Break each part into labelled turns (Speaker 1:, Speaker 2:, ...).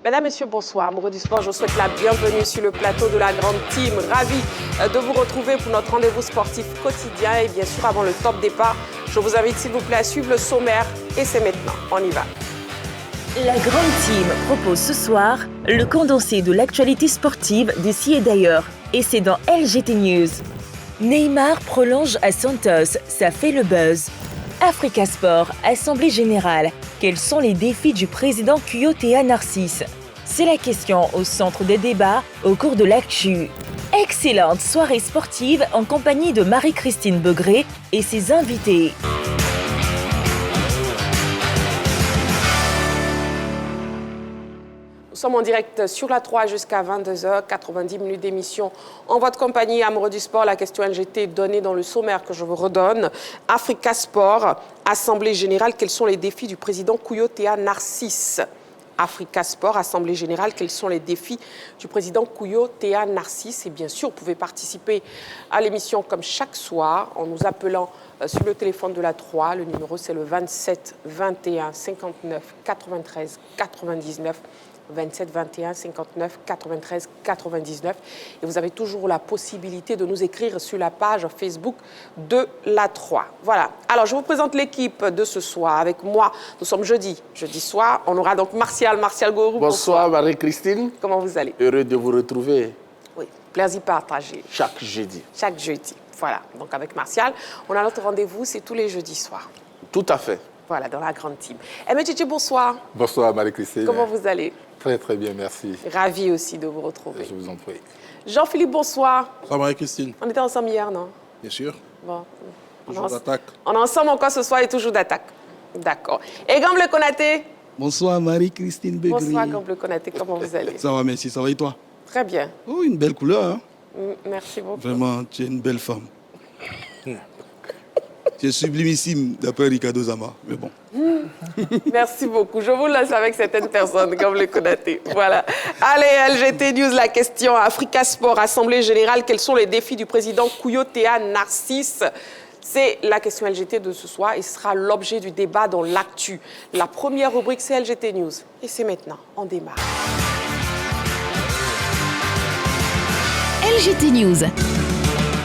Speaker 1: Mesdames, Messieurs, bonsoir. Amoureux du sport, je vous souhaite la bienvenue sur le plateau de la grande team. Ravi de vous retrouver pour notre rendez-vous sportif quotidien. Et bien sûr, avant le top départ, je vous invite s'il vous plaît à suivre le sommaire. Et c'est maintenant, on y va.
Speaker 2: La grande team propose ce soir le condensé de l'actualité sportive d'ici et d'ailleurs. Et c'est dans LGT News. Neymar prolonge à Santos, ça fait le buzz. Africa Sport, Assemblée Générale. Quels sont les défis du président Kuyotea Narcisse? C'est la question au centre des débats au cours de l'actu. Excellente soirée sportive en compagnie de Marie-Christine Begré et ses invités.
Speaker 1: Nous sommes en direct sur la 3 jusqu'à 22h, 90 minutes d'émission en votre compagnie. Amoureux du sport, la question LGT donnée dans le sommaire que je vous redonne. Africa Sport, Assemblée Générale, quels sont les défis du président Kuyotea Narcisse? Africa Sport, Assemblée Générale, quels sont les défis du président Kuyotea Narcisse? Et bien sûr, vous pouvez participer à l'émission comme chaque soir en nous appelant sur le téléphone de la 3. Le numéro, c'est le 27 21 59 93 99. 27 21 59 93 99 et vous avez toujours la possibilité de nous écrire sur la page Facebook de la 3. Voilà. Alors, je vous présente l'équipe de ce soir. Avec moi, nous sommes jeudi soir. On aura donc Martial Gorou.
Speaker 3: Bonsoir Marie-Christine.
Speaker 1: Comment vous allez?
Speaker 3: Heureux de vous retrouver.
Speaker 1: Oui, plaisir partagé.
Speaker 3: Chaque jeudi.
Speaker 1: Chaque jeudi. Voilà. Donc, avec Martial, on a notre rendez-vous, c'est tous les jeudis soirs.
Speaker 3: Tout à fait.
Speaker 1: Voilà, dans la grande team. Tchétché, bonsoir.
Speaker 4: Bonsoir Marie-Christine.
Speaker 1: Comment vous allez?
Speaker 4: Très très bien, merci.
Speaker 1: Ravi aussi de vous retrouver.
Speaker 4: Je vous en prie.
Speaker 1: Jean-Philippe, bonsoir.
Speaker 4: Bonsoir Marie-Christine.
Speaker 1: On était ensemble hier, non?
Speaker 4: Bien sûr.
Speaker 1: Bon.
Speaker 4: Toujours d'attaque.
Speaker 1: On est ensemble encore ce soir et toujours d'attaque. D'accord. Et Gamble Konaté?
Speaker 5: Bonsoir Marie-Christine Begri.
Speaker 1: Bonsoir Gamble Konaté, comment vous allez?
Speaker 5: Ça va, merci, ça va et toi?
Speaker 1: Très bien.
Speaker 5: Oh, une belle couleur, hein?
Speaker 1: Merci beaucoup.
Speaker 5: Vraiment, tu es une belle femme. Tu es sublimissime d'après Ricardo Zama, mais bon.
Speaker 1: Merci beaucoup. Je vous laisse avec certaines personnes, Gamble Konaté. Voilà. Allez, LGT News, la question. Africa Sport, Assemblée Générale, quels sont les défis du président Kuyotea Narcisse? C'est la question LGT de ce soir et ce sera l'objet du débat dans l'actu. La première rubrique, c'est LGT News. Et c'est maintenant, on démarre.
Speaker 2: LGT News.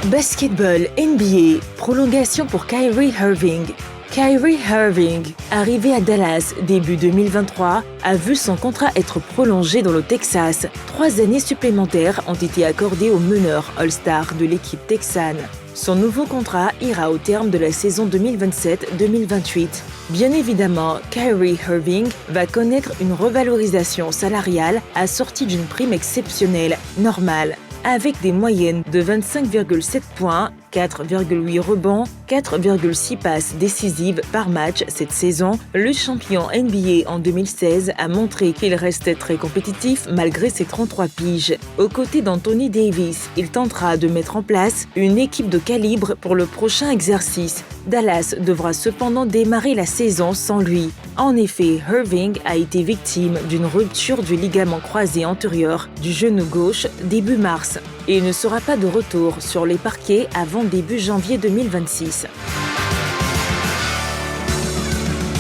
Speaker 2: Basketball, NBA, prolongation pour Kyrie Irving. Kyrie Irving, arrivé à Dallas début 2023, a vu son contrat être prolongé dans le Texas. 3 années supplémentaires ont été accordées au meneur All-Star de l'équipe texane. Son nouveau contrat ira au terme de la saison 2027-2028. Bien évidemment, Kyrie Irving va connaître une revalorisation salariale assortie d'une prime exceptionnelle, normale, avec des moyennes de 25,7 points, 4,8 rebonds, 4,6 passes décisives par match cette saison, le champion NBA en 2016 a montré qu'il restait très compétitif malgré ses 33 piges. Aux côtés d'Anthony Davis, il tentera de mettre en place une équipe de calibre pour le prochain exercice. Dallas devra cependant démarrer la saison sans lui. En effet, Irving a été victime d'une rupture du ligament croisé antérieur du genou gauche début mars et ne sera pas de retour sur les parquets avant début janvier 2026.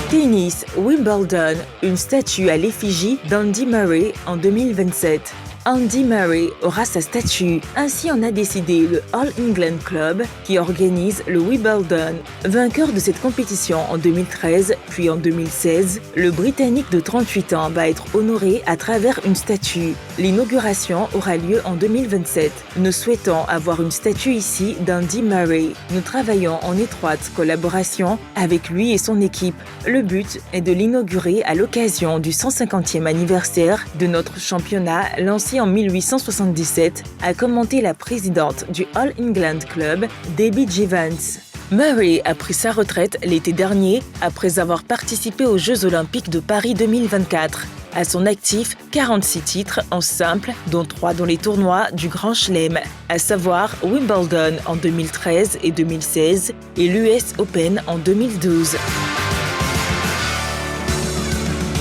Speaker 2: Tennis, Wimbledon, une statue à l'effigie d'Andy Murray en 2027. Andy Murray aura sa statue. Ainsi en a décidé le All England Club qui organise le Wimbledon. Vainqueur de cette compétition en 2013 puis en 2016, le Britannique de 38 ans va être honoré à travers une statue. L'inauguration aura lieu en 2027. Nous souhaitons avoir une statue ici d'Andy Murray. Nous travaillons en étroite collaboration avec lui et son équipe. Le but est de l'inaugurer à l'occasion du 150e anniversaire de notre championnat lancé en 1877, a commenté la présidente du All England Club, Debbie Givens. Murray a pris sa retraite l'été dernier après avoir participé aux Jeux Olympiques de Paris 2024. À son actif, 46 titres en simple, dont 3 dans les tournois du Grand Chelem, à savoir Wimbledon en 2013 et 2016 et l'US Open en 2012.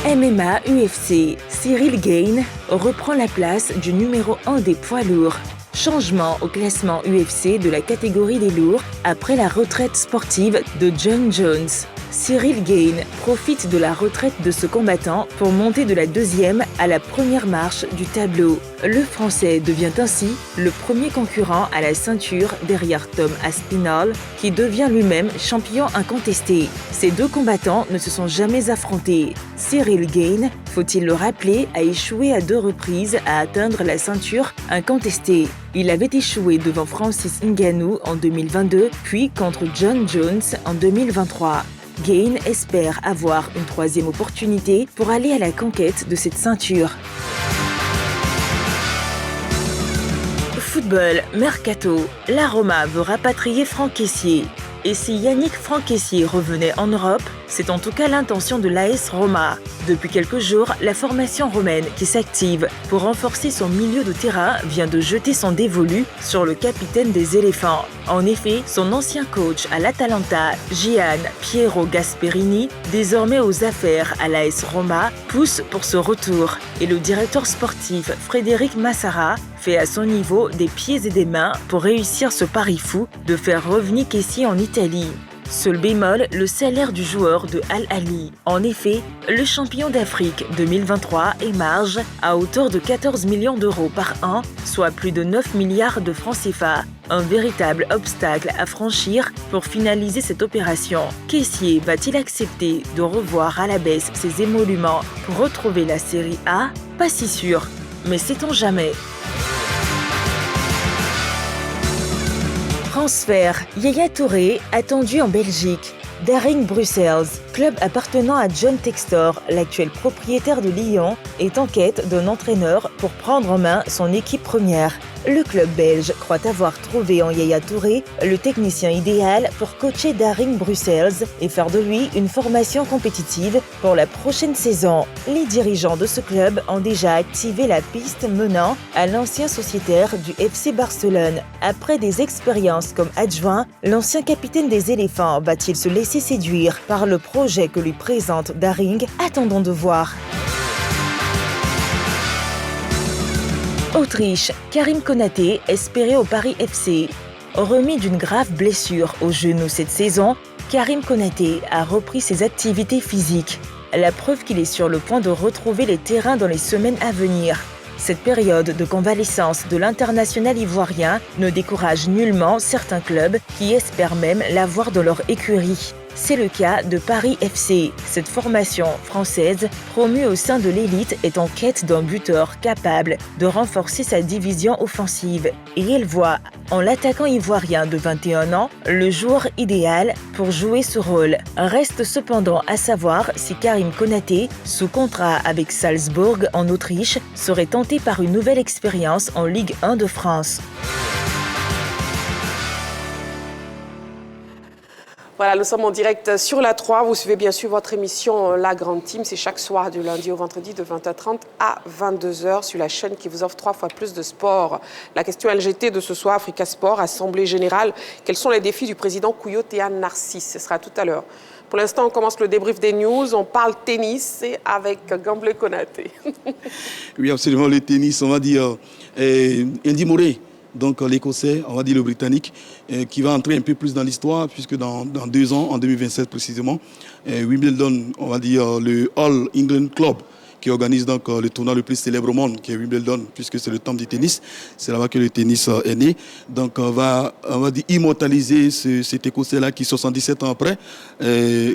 Speaker 2: MMA UFC, Cyril Gane reprend la place du numéro 1 des poids lourds. Changement au classement UFC de la catégorie des lourds après la retraite sportive de John Jones. Cyril Gane profite de la retraite de ce combattant pour monter de la deuxième à la première marche du tableau. Le Français devient ainsi le premier concurrent à la ceinture derrière Tom Aspinall, qui devient lui-même champion incontesté. Ces deux combattants ne se sont jamais affrontés. Cyril Gane, faut-il le rappeler, a échoué à 2 reprises à atteindre la ceinture incontestée. Il avait échoué devant Francis Ngannou en 2022, puis contre John Jones en 2023. Gane espère avoir une 3e opportunité pour aller à la conquête de cette ceinture. Football, Mercato. La Roma veut rapatrier Franck Kessié. Et si Yannick Franck Kessié revenait en Europe, c'est en tout cas l'intention de l'AS Roma. Depuis quelques jours, la formation romaine qui s'active pour renforcer son milieu de terrain vient de jeter son dévolu sur le capitaine des éléphants. En effet, son ancien coach à l'Atalanta, Gian Piero Gasperini, désormais aux affaires à l'AS Roma, pousse pour ce retour. Et le directeur sportif Frédéric Massara fait à son niveau des pieds et des mains pour réussir ce pari fou de faire revenir Kessié en Italie. Seul bémol, le salaire du joueur de Al Ahly. En effet, le champion d'Afrique 2023 émarge à hauteur de 14 millions d'euros par an, soit plus de 9 milliards de francs CFA. Un véritable obstacle à franchir pour finaliser cette opération. Kessié va-t-il accepter de revoir à la baisse ses émoluments pour retrouver la Série A? Pas si sûr, mais sait-on jamais. Transfert, Yaya Touré, attendu en Belgique. Daring Brussels, club appartenant à John Textor, l'actuel propriétaire de Lyon, est en quête d'un entraîneur pour prendre en main son équipe première. Le club belge croit avoir trouvé en Yaya Touré le technicien idéal pour coacher Daring Brussels et faire de lui une formation compétitive pour la prochaine saison. Les dirigeants de ce club ont déjà activé la piste menant à l'ancien sociétaire du FC Barcelone. Après des expériences comme adjoint, l'ancien capitaine des éléphants va-t-il se laisser séduire par le projet que lui présente Daring? Attendons de voir. Autriche, Karim Konaté, espéré au Paris FC. Remis d'une grave blessure au genou cette saison, Karim Konaté a repris ses activités physiques. La preuve qu'il est sur le point de retrouver les terrains dans les semaines à venir. Cette période de convalescence de l'international ivoirien ne décourage nullement certains clubs qui espèrent même l'avoir dans leur écurie. C'est le cas de Paris FC. Cette formation française, promue au sein de l'élite, est en quête d'un buteur capable de renforcer sa division offensive. Et elle voit en l'attaquant ivoirien de 21 ans le joueur idéal pour jouer ce rôle. Reste cependant à savoir si Karim Konaté, sous contrat avec Salzbourg en Autriche, serait tenté par une nouvelle expérience en Ligue 1 de France.
Speaker 1: Voilà, nous sommes en direct sur la 3. Vous suivez bien sûr votre émission La Grande Team. C'est chaque soir du lundi au vendredi de 20h30 à 22h sur la chaîne qui vous offre 3 fois plus de sport. La question LGT de ce soir, Africa Sport, Assemblée Générale. Quels sont les défis du président Kouyaté Narcisse? Ce sera tout à l'heure. Pour l'instant, on commence le débrief des news. On parle tennis avec Gamble Konaté.
Speaker 5: Oui, absolument, le tennis, on va dire Andy Murray. Donc l'Écossais, on va dire le Britannique, qui va entrer un peu plus dans l'histoire, puisque dans 2 ans, en 2027 précisément, Wimbledon, on va dire le All England Club, qui organise donc le tournoi le plus célèbre au monde, qui est Wimbledon, puisque c'est le temple du tennis. C'est là-bas que le tennis est né. Donc on va dire immortaliser cet Écossais-là qui, 77 ans après,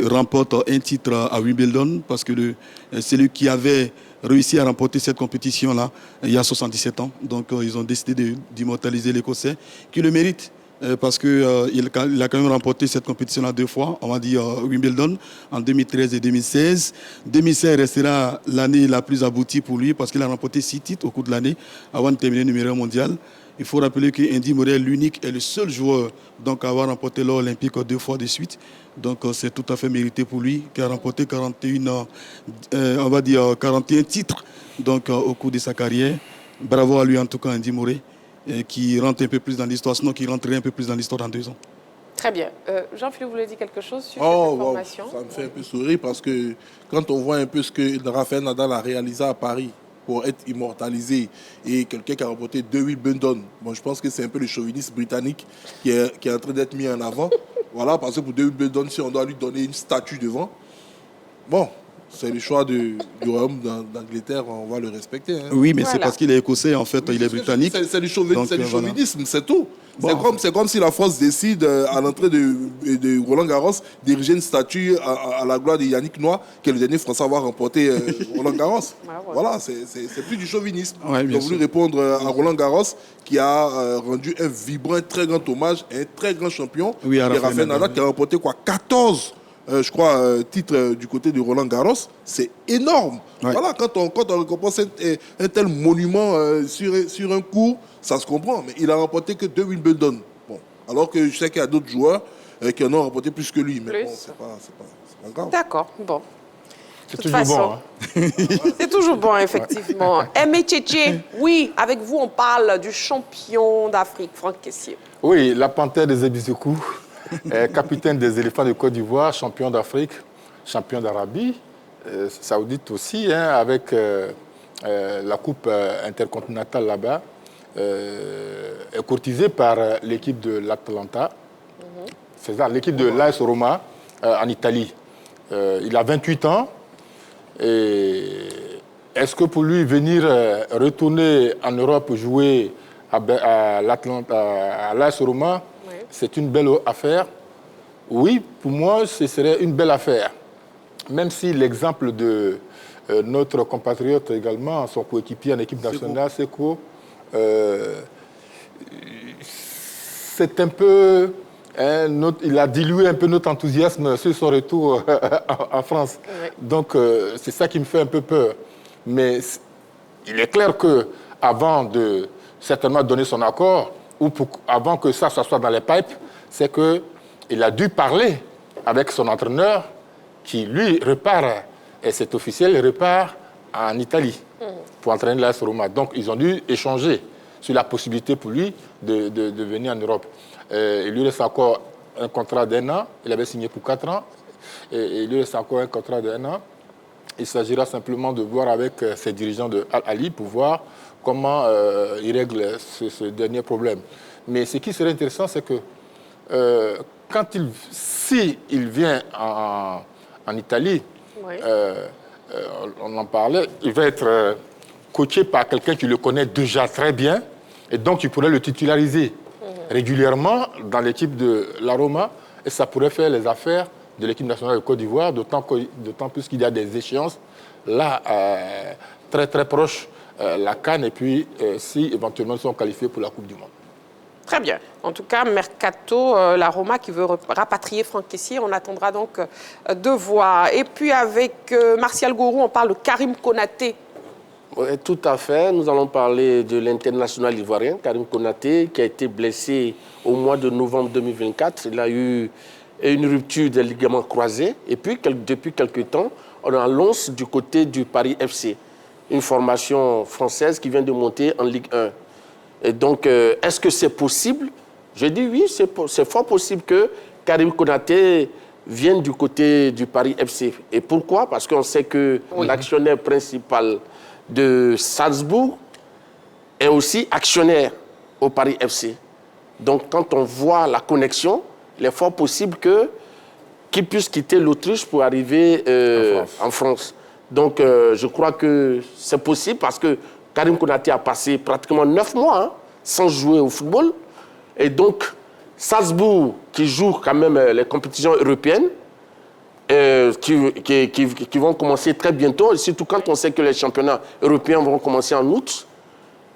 Speaker 5: remporte un titre à Wimbledon, parce que c'est lui qui avait réussi à remporter cette compétition-là il y a 77 ans. Donc ils ont décidé d'immortaliser l'Écossais, qui le mérite. Parce qu'il a quand même remporté cette compétition-là 2 fois, on va dire Wimbledon, en 2013 et 2016. 2016 restera l'année la plus aboutie pour lui, parce qu'il a remporté 6 titres au cours de l'année, avant de terminer numéro 1 mondial. Il faut rappeler que Andy Murray est l'unique et le seul joueur donc, à avoir remporté l'or olympique 2 fois de suite. Donc c'est tout à fait mérité pour lui, qui a remporté 41 titres donc, au cours de sa carrière. Bravo à lui en tout cas, Andy Murray, qui rentre un peu plus dans l'histoire, sinon qui rentrerait un peu plus dans l'histoire dans 2 ans.
Speaker 1: Très bien. Jean-Philippe voulait dire quelque chose sur cette information?
Speaker 4: Ça me fait un peu sourire parce que quand on voit un peu ce que Rafael Nadal a réalisé à Paris pour être immortalisé et quelqu'un qui a remporté 2 Wimbledon, bon, je pense que c'est un peu le chauvinisme britannique qui est en train d'être mis en avant. Voilà, parce que pour Wimbledon, si on doit lui donner une statue devant, bon, c'est le choix du Royaume d'Angleterre, on va le respecter. Hein.
Speaker 5: Oui, mais
Speaker 1: Voilà.
Speaker 5: c'est parce qu'il est écossais, en fait, il est britannique.
Speaker 4: C'est du chauvinisme, c'est tout.
Speaker 5: Bon,
Speaker 4: c'est comme si la France décide, à l'entrée de Roland Garros, d'ériger une statue à la gloire de Yannick Noah, qui est le dernier Français à avoir remporté Roland Garros. Voilà, c'est plus du chauvinisme.
Speaker 5: Ouais,
Speaker 4: J'ai voulu répondre à Roland Garros, qui a rendu un vibrant, un très grand hommage, un très grand champion,
Speaker 5: Oui, à
Speaker 4: qui est
Speaker 5: Rafael
Speaker 4: Rafael Nadal, qui a remporté 14 titres du côté de Roland Garros. C'est énorme.
Speaker 5: Ouais.
Speaker 4: Voilà, quand on récompense un tel monument sur un cours, ça se comprend. Mais il a remporté que 2 Wimbledon. Bon, alors que je sais qu'il y a d'autres joueurs qui en ont remporté plus que lui. Mais
Speaker 1: Plus.
Speaker 4: bon, c'est pas grave.
Speaker 1: D'accord, bon.
Speaker 6: C'est
Speaker 1: De toute
Speaker 6: toujours
Speaker 1: façon,
Speaker 6: bon. Hein.
Speaker 1: c'est toujours bon, effectivement. Aimé Tchétché, oui, avec vous, on parle du champion d'Afrique, Franck Kessié.
Speaker 6: Oui, la panthère des Ebisuku, capitaine des éléphants de Côte d'Ivoire, champion d'Afrique, champion d'Arabie Saoudite aussi, hein, avec la coupe intercontinentale là-bas, est courtisé par l'équipe de l'Atalanta, c'est ça, l'équipe de l'AS Roma en Italie. Il a 28 ans. Et est-ce que pour lui, venir retourner en Europe jouer à l'AS Roma,
Speaker 1: Oui.
Speaker 6: c'est une belle affaire? Oui, pour moi, ce serait une belle affaire. Même si l'exemple de notre compatriote également, son coéquipier en équipe nationale, Seko, c'est un peu... il a dilué un peu notre enthousiasme sur son retour en France.
Speaker 1: Oui.
Speaker 6: Donc, c'est ça qui me fait un peu peur. Mais il est clair qu'avant de certainement donner son accord, ou avant que ça soit dans les pipes, c'est qu'il a dû parler avec son entraîneur qui, lui, repart, et c'est officiel, il repart en Italie pour entraîner l'AS Roma. Donc, ils ont dû échanger sur la possibilité pour lui de venir en Europe. Il lui reste encore un contrat d'1 an. Il avait signé pour 4 ans. Et il lui reste encore un contrat d'1 an. Il s'agira simplement de voir avec ses dirigeants de Al-Ali pour voir comment il règle ce dernier problème. Mais ce qui serait intéressant, c'est que si il vient en Italie,
Speaker 1: Oui.
Speaker 6: on en parlait, il va être coaché par quelqu'un qui le connaît déjà très bien. Et donc, il pourrait le titulariser régulièrement dans l'équipe de la Roma et ça pourrait faire les affaires de l'équipe nationale de Côte d'Ivoire, d'autant plus qu'il y a des échéances là très très proches, la CAN et puis si éventuellement ils sont qualifiés pour la Coupe du Monde.
Speaker 1: Très bien. En tout cas, Mercato, la Roma qui veut rapatrier Franck Kessié, on attendra donc de voir. Et puis avec Martial Gourou, on parle de Karim Konaté.
Speaker 3: Oui, tout à fait. Nous allons parler de l'international ivoirien, Karim Konaté, qui a été blessé au mois de novembre 2024. Il a eu une rupture des ligaments croisés. Et puis, depuis quelques temps, on annonce du côté du Paris FC, une formation française qui vient de monter en Ligue 1. Et donc, est-ce que c'est possible? Je dis oui, c'est fort possible que Karim Konaté vienne du côté du Paris FC. Et pourquoi? Parce qu'on sait que l'actionnaire principal de Salzbourg est aussi actionnaire au Paris FC. Donc, quand on voit la connexion, il est fort possible qu'il puisse quitter l'Autriche pour arriver en France. Donc, je crois que c'est possible parce que Karim Konaté a passé pratiquement 9 mois sans jouer au football. Et donc, Salzbourg, qui joue quand même les compétitions européennes, qui vont commencer très bientôt, et surtout quand on sait que les championnats européens vont commencer en août.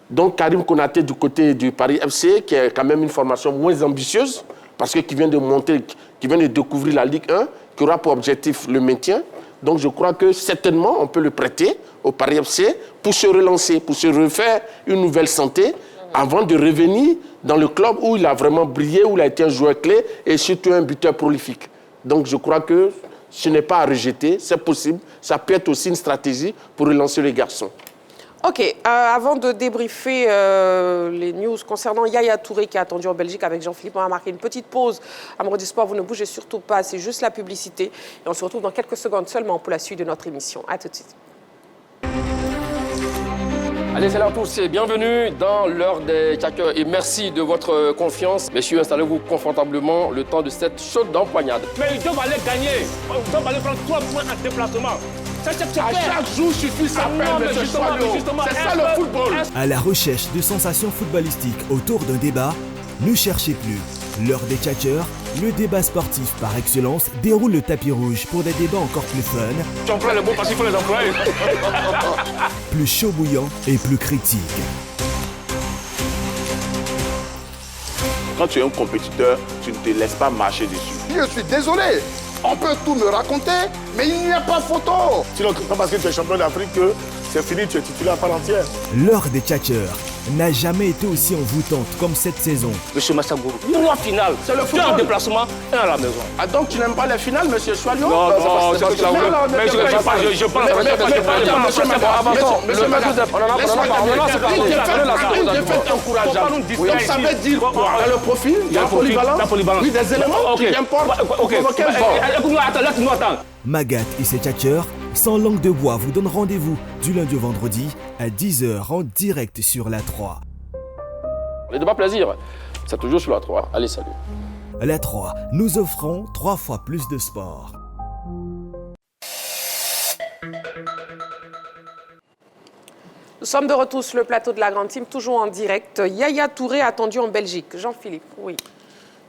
Speaker 3: Donc Karim Konaté du côté du Paris FC, qui est quand même une formation moins ambitieuse, parce qu'il vient de monter, qui vient de découvrir la Ligue 1, qui aura pour objectif le maintien. Donc je crois que certainement on peut le prêter au Paris FC pour se relancer, pour se refaire une nouvelle santé, avant de revenir dans le club où il a vraiment brillé, où il a été un joueur clé et surtout un buteur prolifique. Donc je crois que ce n'est pas à rejeter, c'est possible. Ça peut être aussi une stratégie pour relancer les garçons.
Speaker 1: OK. Avant de débriefer les news concernant Yaya Touré qui est attendu en Belgique avec Jean-Philippe, on va marquer une petite pause. Amoureux du sport, vous ne bougez surtout pas, c'est juste la publicité. Et on se retrouve dans quelques secondes seulement pour la suite de notre émission. À tout de suite.
Speaker 7: Allez, salam à tous et bienvenue dans l'heure des tchackers et merci de votre confiance. Messieurs, installez-vous confortablement le temps de cette chaude empoignade.
Speaker 8: Mais ils doivent aller gagner. Ils doivent aller prendre 3 points en déplacement.
Speaker 3: À chaque jour suffit sa peine, monsieur Choilio. C'est ça le football.
Speaker 9: À la recherche de sensations footballistiques autour d'un débat, ne cherchez plus. L'heure des tchatcheurs, le débat sportif par excellence, déroule le tapis rouge pour des débats encore plus fun.
Speaker 8: Tu emploies le mot parce qu'il faut les employer.
Speaker 9: Plus chaud bouillant et plus critique.
Speaker 10: Quand tu es un compétiteur, tu ne te laisses pas marcher dessus.
Speaker 11: Je suis désolé, on peut tout me raconter, mais il n'y a pas photo.
Speaker 10: Sinon, pas parce que tu es champion d'Afrique que c'est fini, tu es titulaire à part entière.
Speaker 9: L'heure des tchatcheurs n'a jamais été aussi envoûtante comme cette saison.
Speaker 8: Monsieur Massagourou, 3 finales. C'est le football. 2 en déplacement et à la maison.
Speaker 3: Ah donc tu n'aimes pas les finales, monsieur Choilio?
Speaker 8: Non, c'est parce que la mais je parle.
Speaker 3: Donc ça veut dire quoi? Il y a le profil, il y a la polyvalence. Oui, des éléments qui importent.
Speaker 8: Écoute-moi, attends.
Speaker 9: Magat et ses tchatcheurs, sans langue de bois, vous donnent rendez-vous du lundi au vendredi à 10h en direct sur la 3.
Speaker 7: Les débats plaisir, c'est toujours sur la 3. Allez, salut.
Speaker 9: À la 3, nous offrons 3 fois plus de sport.
Speaker 1: Nous sommes de retour sur le plateau de la Grande Team, toujours en direct. Yaya Touré attendu en Belgique. Jean-Philippe, oui.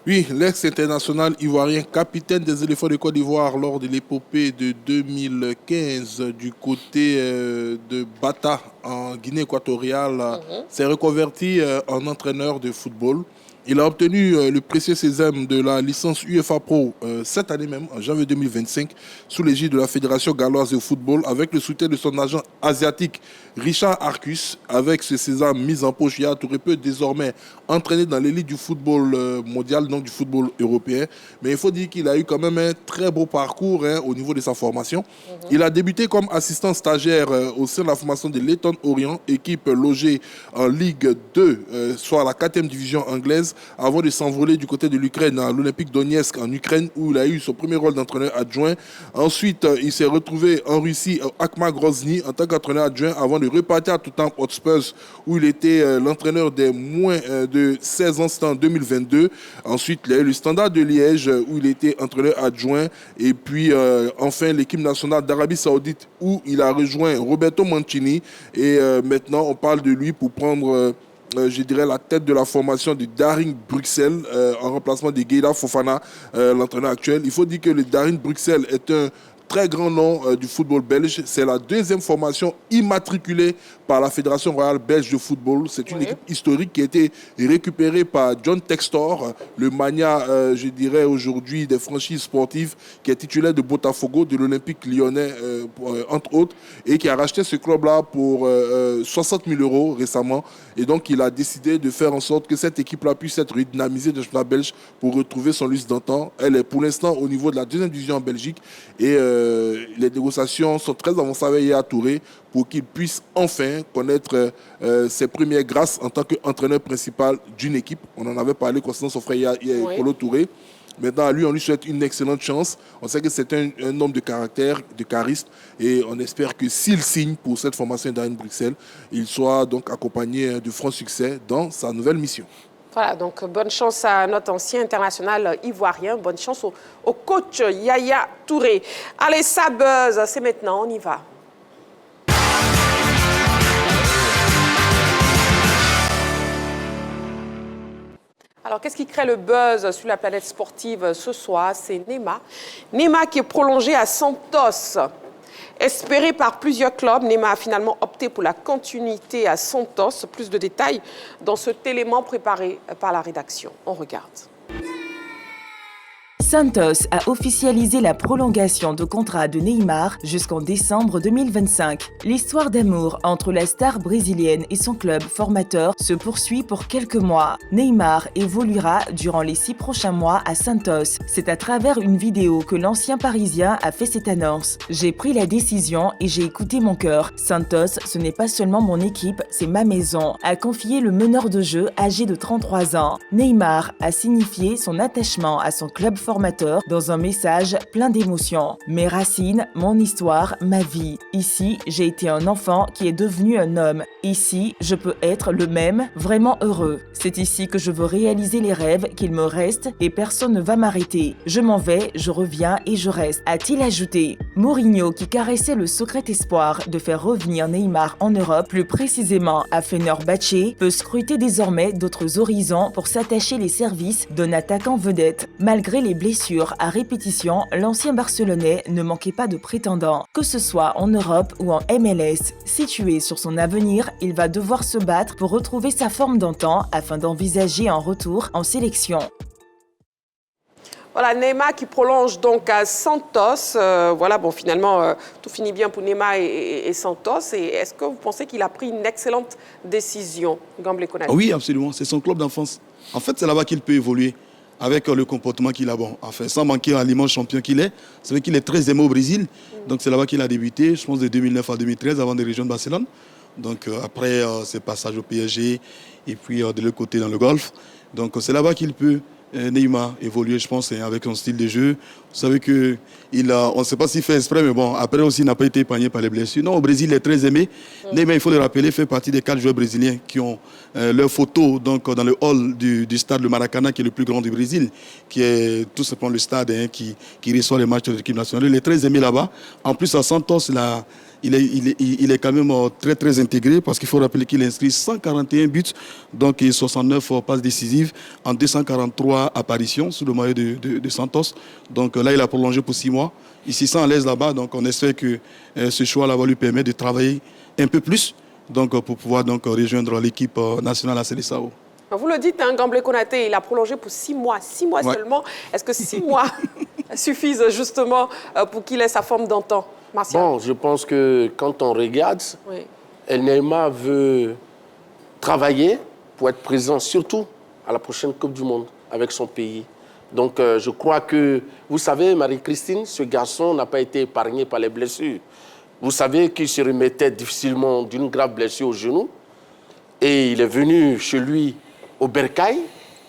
Speaker 4: Oui, l'ex-international ivoirien, capitaine des éléphants de Côte d'Ivoire lors de l'épopée de 2015 du côté de Bata en Guinée équatoriale, s'est reconverti en entraîneur de football. Il a obtenu le précieux sésame de la licence UEFA Pro cette année même, en janvier 2025, sous l'égide de la Fédération galloise de football, avec le soutien de son agent asiatique Richard Arcus. Avec ce sésame mis en poche, Yaya Touré peut désormais entraîner dans l'élite du football mondial, donc du football européen. Mais il faut dire qu'il a eu quand même un très beau parcours au niveau de sa formation. Il a débuté comme assistant stagiaire au sein de la formation de Leyton Orient, équipe logée en Ligue 2, soit la 4e division anglaise, avant de s'envoler du côté de l'Ukraine à l'Olympique Donetsk en Ukraine, où il a eu son premier rôle d'entraîneur adjoint. Ensuite, il s'est retrouvé en Russie, au Akhmat Grozny, en tant qu'entraîneur adjoint, avant de repartir à Tottenham Hotspur, où il était l'entraîneur des moins de 16 ans, c'était en 2022. Ensuite, il y a eu le Standard de Liège, où il était entraîneur adjoint. Et puis, enfin, l'équipe nationale d'Arabie Saoudite, où il a rejoint Roberto Mancini. Et maintenant, on parle de lui pour prendre... je dirais la tête de la formation du Daring Bruxelles en remplacement de Gueïda Fofana, l'entraîneur actuel. Il faut dire que le Daring Bruxelles est un très grand nom du football belge. C'est la 2e formation immatriculée par la Fédération royale belge de football. C'est une équipe historique qui a été récupérée par John Textor, le mania, je dirais aujourd'hui, des franchises sportives, qui est titulaire de Botafogo, de l'Olympique lyonnais, entre autres, et qui a racheté ce club-là pour 60 000 € récemment. Et donc, il a décidé de faire en sorte que cette équipe-là puisse être redynamisée de championnat belge pour retrouver son lustre d'antan. Elle est pour l'instant au niveau de la 2e division en Belgique et les négociations sont très avancées avec Yaya Touré pour qu'il puisse enfin connaître ses premières grâces en tant qu'entraîneur principal d'une équipe. On en avait parlé concernant son frère Kolo Touré. Maintenant, à lui, on lui souhaite une excellente chance. On sait que c'est un homme de caractère, de charisme, et on espère que s'il signe pour cette formation d'Arène Bruxelles, il soit donc accompagné de franc succès dans sa nouvelle mission.
Speaker 1: Voilà, donc bonne chance à notre ancien international ivoirien, bonne chance au coach Yaya Touré. Allez, ça buzz, c'est maintenant, on y va. Alors, qu'est-ce qui crée le buzz sur la planète sportive ce soir? C'est Neymar. Neymar qui est prolongé à Santos. Espéré par plusieurs clubs, Neymar a finalement opté pour la continuité à Santos. Plus de détails dans cet élément préparé par la rédaction. On regarde.
Speaker 2: Santos a officialisé la prolongation de contrat de Neymar jusqu'en décembre 2025. L'histoire d'amour entre la star brésilienne et son club formateur se poursuit pour quelques mois. Neymar évoluera durant les 6 prochains mois à Santos. C'est à travers une vidéo que l'ancien Parisien a fait cette annonce. « J'ai pris la décision et j'ai écouté mon cœur. Santos, ce n'est pas seulement mon équipe, c'est ma maison », a confié le meneur de jeu âgé de 33 ans. Neymar a signifié son attachement à son club formateur formateur dans un message plein d'émotions. Mes racines, mon histoire, ma vie. Ici, j'ai été un enfant qui est devenu un homme. Ici, je peux être le même, vraiment heureux. C'est ici que je veux réaliser les rêves qu'il me reste et personne ne va m'arrêter. Je m'en vais, je reviens et je reste, a-t-il ajouté. Mourinho, qui caressait le secret espoir de faire revenir Neymar en Europe, plus précisément à Fenerbahçe, peut scruter désormais d'autres horizons pour s'attacher les services d'un attaquant vedette. Malgré les blessures à répétition, l'ancien Barcelonais ne manquait pas de prétendants. Que ce soit en Europe ou en MLS, situé sur son avenir, il va devoir se battre pour retrouver sa forme d'antan afin d'envisager un retour en sélection.
Speaker 1: Voilà, Neymar qui prolonge donc à Santos. Voilà, bon, finalement, tout finit bien pour Neymar et Santos. Et est-ce que vous pensez qu'il a pris une excellente décision, Gamble Konaté?
Speaker 5: Oui, absolument. C'est son club d'enfance. En fait, c'est là-bas qu'il peut évoluer avec le comportement qu'il a. Bon, enfin, sans manquer à l'immense champion qu'il est. C'est vrai qu'il est très aimé au Brésil. Donc, c'est là-bas qu'il a débuté, je pense, de 2009 à 2013, avant de rejoindre Barcelone. Donc, après, ses passages au PSG et puis de l'autre côté dans le golf. Donc, c'est là-bas qu'il peut Neymar évoluer, je pense, avec son style de jeu. Vous savez que on ne sait pas s'il fait exprès, mais bon, après aussi, il n'a pas été épargné par les blessures. Non, au Brésil, il est très aimé. Neymar, il faut le rappeler, fait partie des 4 joueurs brésiliens qui ont leur photo donc, dans le hall du stade Le Maracanã, qui est le plus grand du Brésil, qui est tout simplement le stade qui reçoit les matchs de l'équipe nationale. Il est très aimé là-bas. En plus, à Santos, il est quand même très, très intégré parce qu'il faut rappeler qu'il a inscrit 141 buts, donc 69 passes décisives en 243 apparitions sous le maillot de Santos. Donc là, il a prolongé pour 6 mois. Il s'y sent à l'aise là-bas, donc on espère que ce choix-là va lui permettre de travailler un peu plus donc, pour pouvoir donc, rejoindre l'équipe nationale à Seleção.
Speaker 1: Vous le dites, hein, Gamble Konaté, il a prolongé pour 6 mois. 6 mois seulement. Est-ce que 6 mois suffisent justement pour qu'il ait sa forme d'antan? Martial.
Speaker 3: Bon, je pense que quand on regarde, Neymar veut travailler pour être présent surtout à la prochaine Coupe du Monde avec son pays. Donc je crois que, vous savez, Marie-Christine, ce garçon n'a pas été épargné par les blessures. Vous savez qu'il se remettait difficilement d'une grave blessure au genou et il est venu chez lui au Bercail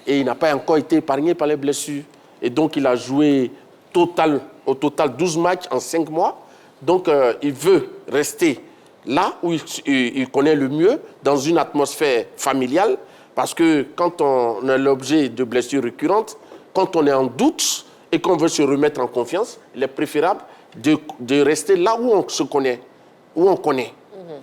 Speaker 3: et il n'a pas encore été épargné par les blessures. Et donc il a joué au total 12 matchs en 5 mois. Donc, il veut rester là où il connaît le mieux, dans une atmosphère familiale, parce que quand on est l'objet de blessures récurrentes, quand on est en doute et qu'on veut se remettre en confiance, il est préférable de rester là où on se connaît, où on connaît,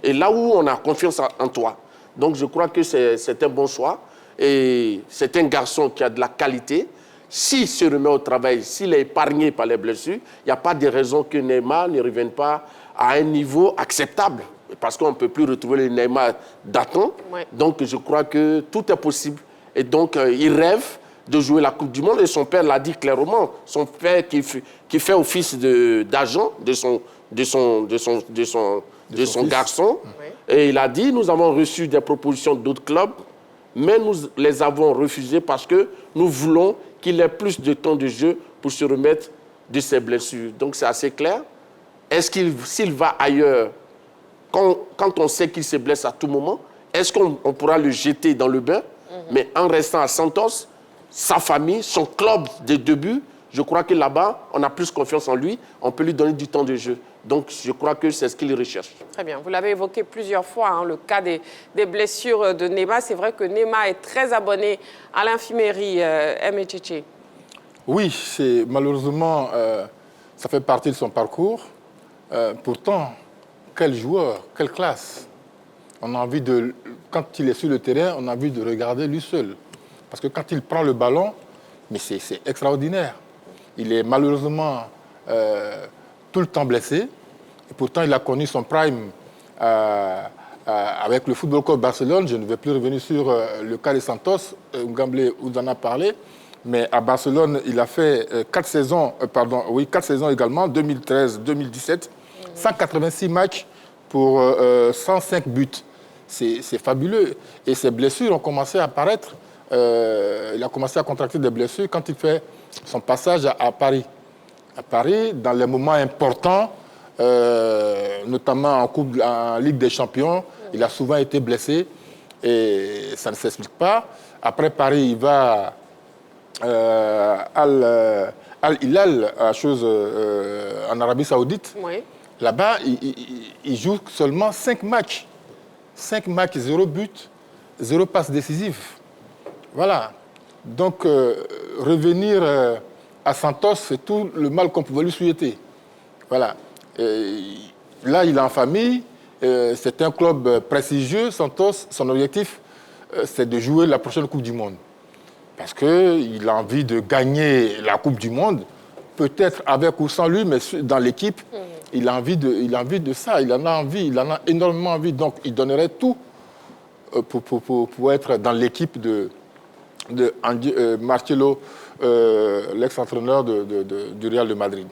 Speaker 3: et là où on a confiance en toi. Donc, je crois que c'est un bon choix, et c'est un garçon qui a de la qualité. S'il se remet au travail, s'il est épargné par les blessures, il n'y a pas de raison que Neymar ne revienne pas à un niveau acceptable. Parce qu'on ne peut plus retrouver le Neymar d'antan. Donc, je crois que tout est possible. Et donc, il rêve de jouer la Coupe du Monde. Et son père l'a dit clairement. Son père qui fait office d'agent de son garçon. Et il a dit, nous avons reçu des propositions d'autres clubs, mais nous les avons refusées parce que nous voulons qu'il ait plus de temps de jeu pour se remettre de ses blessures. Donc, c'est assez clair. Est-ce s'il va ailleurs, quand on sait qu'il se blesse à tout moment, est-ce qu'on pourra le jeter dans le bain? Mais en restant à Santos, sa famille, son club de début, je crois que là-bas, on a plus confiance en lui, on peut lui donner du temps de jeu. Donc, je crois que c'est ce qu'il recherche.
Speaker 1: Très bien. Vous l'avez évoqué plusieurs fois, hein, le cas des blessures de Neymar. C'est vrai que Neymar est très abonné à l'infirmerie, Tchétché.
Speaker 6: Oui, malheureusement, ça fait partie de son parcours. Pourtant, quel joueur, quelle classe. On a envie quand il est sur le terrain, on a envie de regarder lui seul. Parce que quand il prend le ballon, mais c'est extraordinaire. Il est malheureusement tout le temps blessé. Et pourtant, il a connu son prime avec le Football Club Barcelone. Je ne vais plus revenir sur le cas de Santos. Gamble vous en a parlé. Mais à Barcelone, il a fait 4 saisons également, 2013-2017. 186 matchs pour 105 buts. C'est fabuleux. Et ses blessures ont commencé à apparaître. Il a commencé à contracter des blessures quand il fait son passage à Paris. À Paris, dans les moments importants, notamment en Ligue des Champions, il a souvent été blessé et ça ne s'explique pas. Après Paris, il va Al-Hilal, en Arabie Saoudite.
Speaker 1: Oui.
Speaker 6: Là-bas, il joue seulement 5 matchs. 5 matchs, 0 but, 0 passe décisive. Voilà. Donc, revenir à Santos, c'est tout le mal qu'on pouvait lui souhaiter. Voilà. Là, il est en famille. C'est un club prestigieux, Santos. Son objectif, c'est de jouer la prochaine Coupe du Monde. Parce qu'il a envie de gagner la Coupe du Monde, peut-être avec ou sans lui, mais dans l'équipe, il a envie de ça. Il en a envie, il en a énormément envie. Donc, il donnerait tout pour être dans l'équipe de Marcelo, l'ex-entraîneur du Real de Madrid.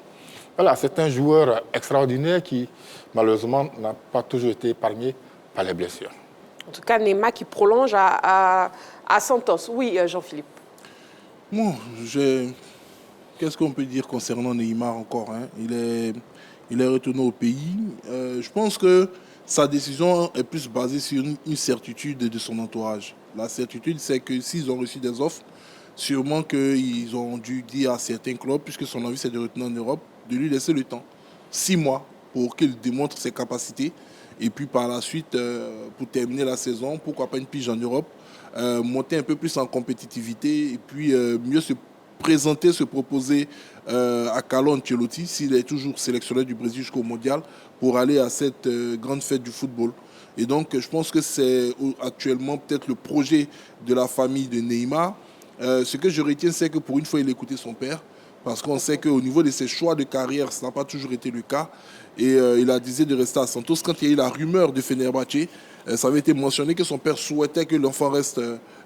Speaker 6: Voilà, c'est un joueur extraordinaire qui, malheureusement, n'a pas toujours été épargné par les blessures.
Speaker 1: En tout cas, Neymar qui prolonge à Santos. Oui, Jean-Philippe.
Speaker 4: Bon, qu'est-ce qu'on peut dire concernant Neymar encore, hein? Il est retourné au pays. Je pense que sa décision est plus basée sur une certitude de son entourage. La certitude, c'est que s'ils ont reçu des offres, sûrement qu'ils ont dû dire à certains clubs, puisque son envie c'est de retourner en Europe, de lui laisser le temps, 6 mois, pour qu'il démontre ses capacités. Et puis par la suite, pour terminer la saison, pourquoi pas une pige en Europe, monter un peu plus en compétitivité et puis mieux se présenter, se proposer à Carlo Ancelotti, s'il est toujours sélectionneur du Brésil jusqu'au mondial, pour aller à cette grande fête du football. Et donc, je pense que c'est actuellement peut-être le projet de la famille de Neymar. Ce que je retiens, c'est que pour une fois, il a écouté son père, parce qu'on sait qu'au niveau de ses choix de carrière, ça n'a pas toujours été le cas. Et il a décidé de rester à Santos. Quand il y a eu la rumeur de Fenerbahçe, ça avait été mentionné que son père souhaitait que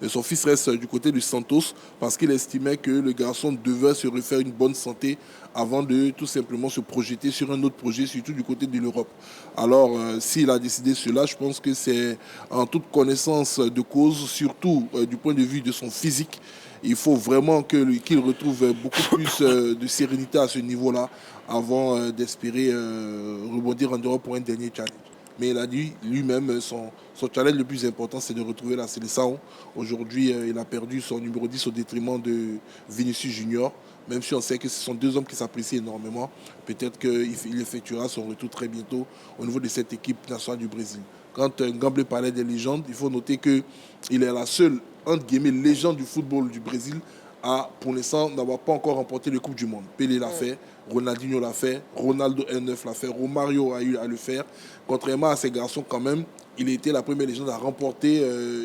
Speaker 4: son fils reste du côté de Santos, parce qu'il estimait que le garçon devait se refaire une bonne santé avant de tout simplement se projeter sur un autre projet, surtout du côté de l'Europe. Alors, s'il a décidé cela, je pense que c'est en toute connaissance de cause, surtout du point de vue de son physique. Il faut vraiment qu'il retrouve beaucoup plus de sérénité à ce niveau-là avant d'espérer rebondir en Europe pour un dernier challenge. Mais il a dit lui-même, son challenge le plus important, c'est de retrouver la Seleção. Aujourd'hui, il a perdu son numéro 10 au détriment de Vinicius Junior. Même si on sait que ce sont deux hommes qui s'apprécient énormément, peut-être qu'il effectuera son retour très bientôt au niveau de cette équipe nationale du Brésil. Quand Gamble parlait des légendes, il faut noter qu'il est la seule, entre guillemets, légende du football du Brésil à, pour l'instant, n'avoir pas encore remporté la Coupe du Monde. Pelé l'a fait, Ronaldinho l'a fait, Ronaldo R9 l'a fait, Romario a eu à le faire. Contrairement à ces garçons, quand même, il a été la première légende à remporter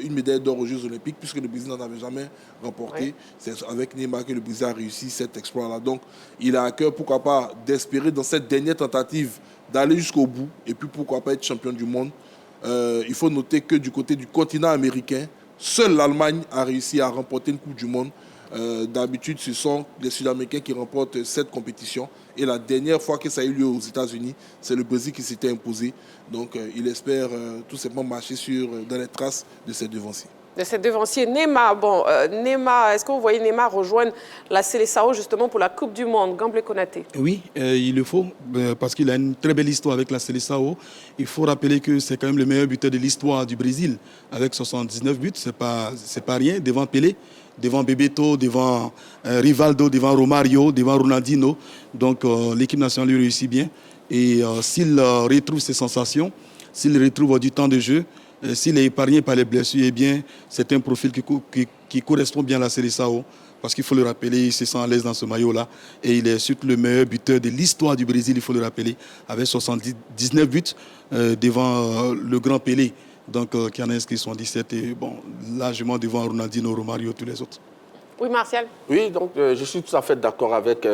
Speaker 4: une médaille d'or aux Jeux Olympiques, puisque le Brésil n'en avait jamais remporté. Oui. C'est avec Neymar que le Brésil a réussi cet exploit-là. Donc, il a à cœur, pourquoi pas, d'espérer dans cette dernière tentative d'aller jusqu'au bout, et puis pourquoi pas être champion du monde. Il faut noter que du côté du continent américain, seule l'Allemagne a réussi à remporter une Coupe du Monde. D'habitude, ce sont les Sud-Américains qui remportent cette compétition. Et la dernière fois que ça a eu lieu aux États-Unis, c'est le Brésil qui s'était imposé. Donc, il espère tout simplement marcher dans les traces de ses devanciers.
Speaker 1: De ses devanciers. Neymar, Neymar, est-ce que vous voyez Neymar rejoindre la Seleção justement pour la Coupe du Monde? Gamble Konaté.
Speaker 5: Oui, il le faut, parce qu'il a une très belle histoire avec la Seleção. Il faut rappeler que c'est quand même le meilleur buteur de l'histoire du Brésil, avec 79 buts. C'est pas rien, devant Pelé, devant Bebeto, devant Rivaldo, devant Romario, devant Ronaldinho. Donc l'équipe nationale lui réussit bien. Et s'il retrouve ses sensations, s'il retrouve du temps de jeu, s'il est épargné par les blessures, eh bien, c'est un profil qui correspond bien à la Seleção. Parce qu'il faut le rappeler, il se sent à l'aise dans ce maillot-là. Et il est surtout le meilleur buteur de l'histoire du Brésil, il faut le rappeler, avec 79 buts devant le grand Pelé, donc, qui en a inscrit 77, et largement devant Ronaldinho, Romario, tous les autres.
Speaker 1: Oui, Martial.
Speaker 3: Oui, donc je suis tout à fait d'accord avec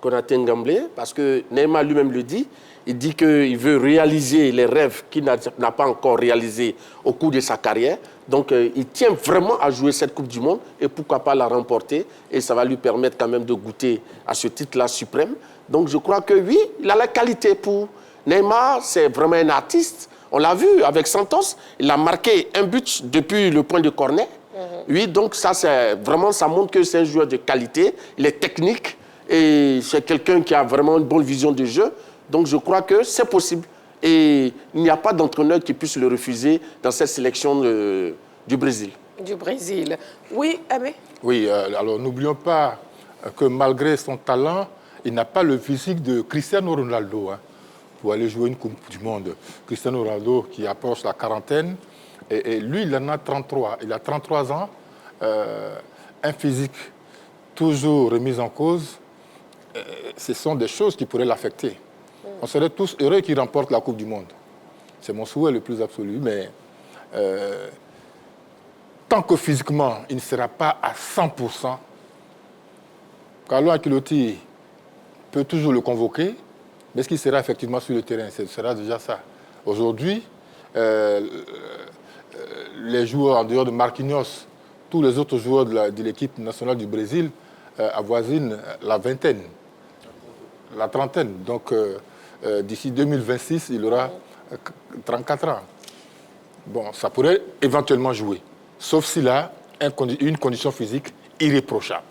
Speaker 3: Konaté Ngamble, parce que Neymar lui-même le dit. Il dit qu'il veut réaliser les rêves qu'il n'a pas encore réalisés au cours de sa carrière. Donc, il tient vraiment à jouer cette Coupe du Monde et pourquoi pas la remporter. Et ça va lui permettre quand même de goûter à ce titre-là suprême. Donc, je crois que oui, il a la qualité pour. Neymar, c'est vraiment un artiste. On l'a vu avec Santos. Il a marqué un but depuis le point de corner. Oui, donc ça, ça montre que c'est un joueur de qualité. Il est technique et c'est quelqu'un qui a vraiment une bonne vision du jeu. Donc, je crois que c'est possible. Et il n'y a pas d'entraîneur qui puisse le refuser dans cette sélection du Brésil.
Speaker 1: Du Brésil. Oui, Aimé?
Speaker 6: Oui, alors n'oublions pas que malgré son talent, il n'a pas le physique de Cristiano Ronaldo pour aller jouer une Coupe du Monde. Cristiano Ronaldo qui approche la quarantaine, et lui, il en a 33. Il a 33 ans, un physique toujours remis en cause. Ce sont des choses qui pourraient l'affecter. On serait tous heureux qu'il remporte la Coupe du Monde. C'est mon souhait le plus absolu, mais tant que physiquement, il ne sera pas à 100%, Carlo Ancelotti peut toujours le convoquer, mais est-ce qu'il sera effectivement sur le terrain? Ce sera déjà ça. Aujourd'hui, les joueurs en dehors de Marquinhos, tous les autres joueurs de l'équipe nationale du Brésil avoisinent la vingtaine, la trentaine. Donc, d'ici 2026, il aura 34 ans. Bon, ça pourrait éventuellement jouer, sauf s'il a une condition physique irréprochable.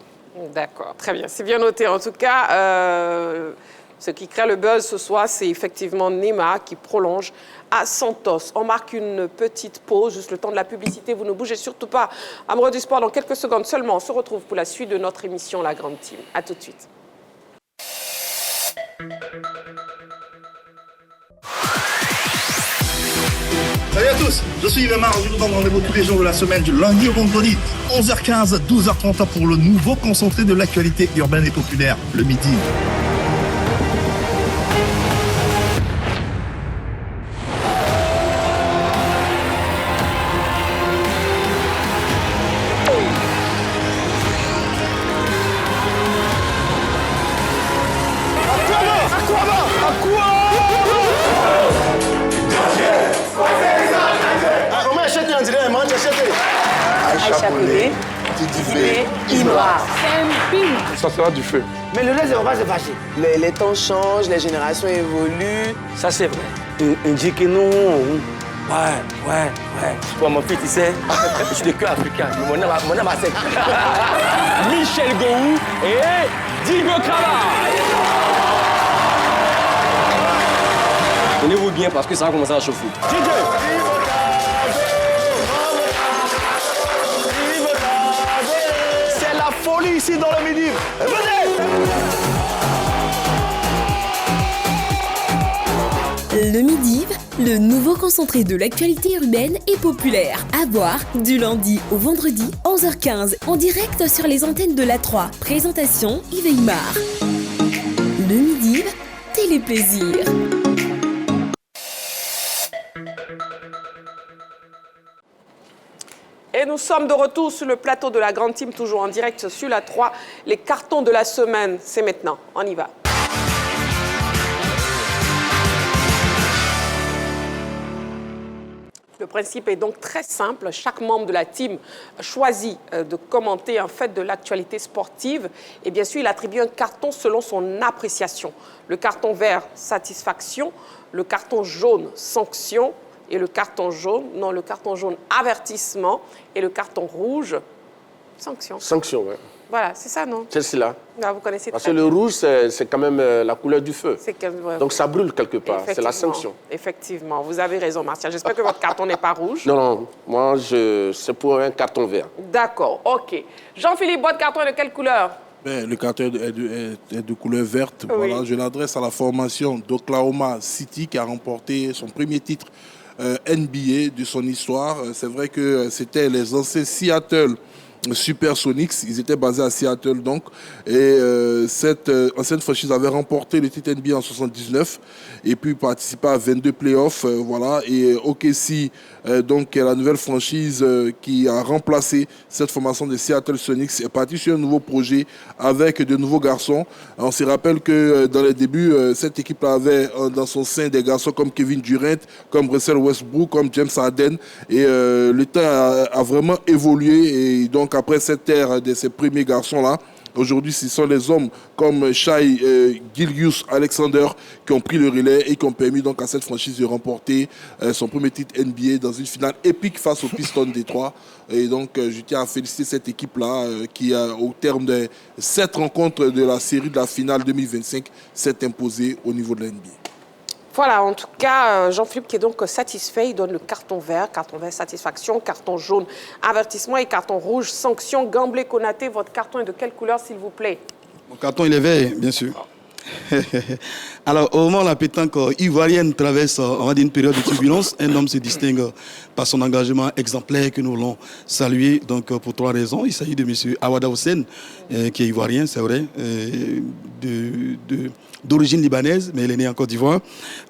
Speaker 1: D'accord, très bien. C'est bien noté. En tout cas, ce qui crée le buzz ce soir, c'est effectivement Neymar qui prolonge à Santos. On marque une petite pause, juste le temps de la publicité. Vous ne bougez surtout pas. Amoureux du sport, dans quelques secondes seulement, on se retrouve pour la suite de notre émission La Grande Team. À tout de suite.
Speaker 12: Salut à tous, je suis Yves Mar, je vous donne rendez-vous tous les jours de la semaine, du lundi au vendredi, 11h15, 12h30 pour le nouveau concentré de l'actualité urbaine et populaire, le midi.
Speaker 10: Ça sera du feu.
Speaker 13: Mais le reste, on va se fâcher. Les temps changent, les générations évoluent.
Speaker 8: Ça, c'est vrai. On dit que nous... Ouais. Pour mon fils, tu sais, je suis de cœur africain. Mon nom c'est Michel Gou et Digo Kala. Tenez-vous bien parce que ça va commencer à chauffer.
Speaker 12: C'est la folie ici dans le midi. Venez!
Speaker 14: Le Midi, le nouveau concentré de l'actualité urbaine et populaire. À voir du lundi au vendredi, 11h15, en direct sur les antennes de la 3. Présentation Yves Aymar. Le Midi, téléplaisir.
Speaker 1: Et nous sommes de retour sur le plateau de la Grande Team, toujours en direct sur la 3. Les cartons de la semaine, c'est maintenant. On y va. Le principe est donc très simple. Chaque membre de la team choisit de commenter un fait de l'actualité sportive. Et bien sûr, il attribue un carton selon son appréciation. Le carton vert, satisfaction. Le carton jaune, sanction. Et le carton jaune, avertissement. Et le carton rouge, sanction.
Speaker 3: Sanction, oui.
Speaker 1: Voilà, c'est ça, non?
Speaker 3: C'est cela.
Speaker 1: Là, vous connaissez
Speaker 3: Parce
Speaker 1: très
Speaker 3: que le
Speaker 1: bien.
Speaker 3: rouge, c'est quand même la couleur du feu.
Speaker 1: Ouais.
Speaker 3: Donc ça brûle quelque part, c'est la sanction.
Speaker 1: Effectivement, vous avez raison, Martial. J'espère que votre carton n'est pas rouge.
Speaker 3: Non, moi, c'est pour un carton vert.
Speaker 1: D'accord, ok. Jean-Philippe, votre carton est de quelle couleur?
Speaker 4: Le carton est de couleur verte.
Speaker 1: Oui.
Speaker 4: Voilà, je l'adresse à la formation d'Oklahoma City qui a remporté son premier titre NBA de son histoire. C'est vrai que c'était les anciens Seattle Supersonics, ils étaient basés à Seattle donc, et cette ancienne franchise avait remporté le titre NBA en 79 et puis participé à 22 playoffs, voilà, et OKC donc est la nouvelle franchise qui a remplacé cette formation de Seattle Sonics, est parti sur un nouveau projet avec de nouveaux garçons. On se rappelle que dans les débuts, cette équipe avait dans son sein des garçons comme Kevin Durant, comme Russell Westbrook, comme James Harden, et le temps a vraiment évolué, et donc après cette ère de ces premiers garçons-là, aujourd'hui, ce sont les hommes comme Shai Gilgeous-Alexander qui ont pris le relais et qui ont permis donc à cette franchise de remporter son premier titre NBA dans une finale épique face aux Pistons Détroit. Et donc, je tiens à féliciter cette équipe-là qui, au terme de 7 rencontres de la série de la finale 2025, s'est imposée au niveau de la NBA.
Speaker 1: Voilà, en tout cas, Jean-Philippe qui est donc satisfait, il donne le carton vert satisfaction, carton jaune avertissement et carton rouge sanction. Gamblé Konaté, votre carton est de quelle couleur s'il vous plaît?
Speaker 5: Mon carton, il est vert, bien sûr. Alors, au moment où la pétanque ivoirienne traverse, on va dire, une période de turbulence, un homme se distingue par son engagement exemplaire que nous voulons saluer, donc pour 3 raisons. Il s'agit de M. Awada Houssen, qui est ivoirien, c'est vrai, d'origine libanaise, mais il est né en Côte d'Ivoire.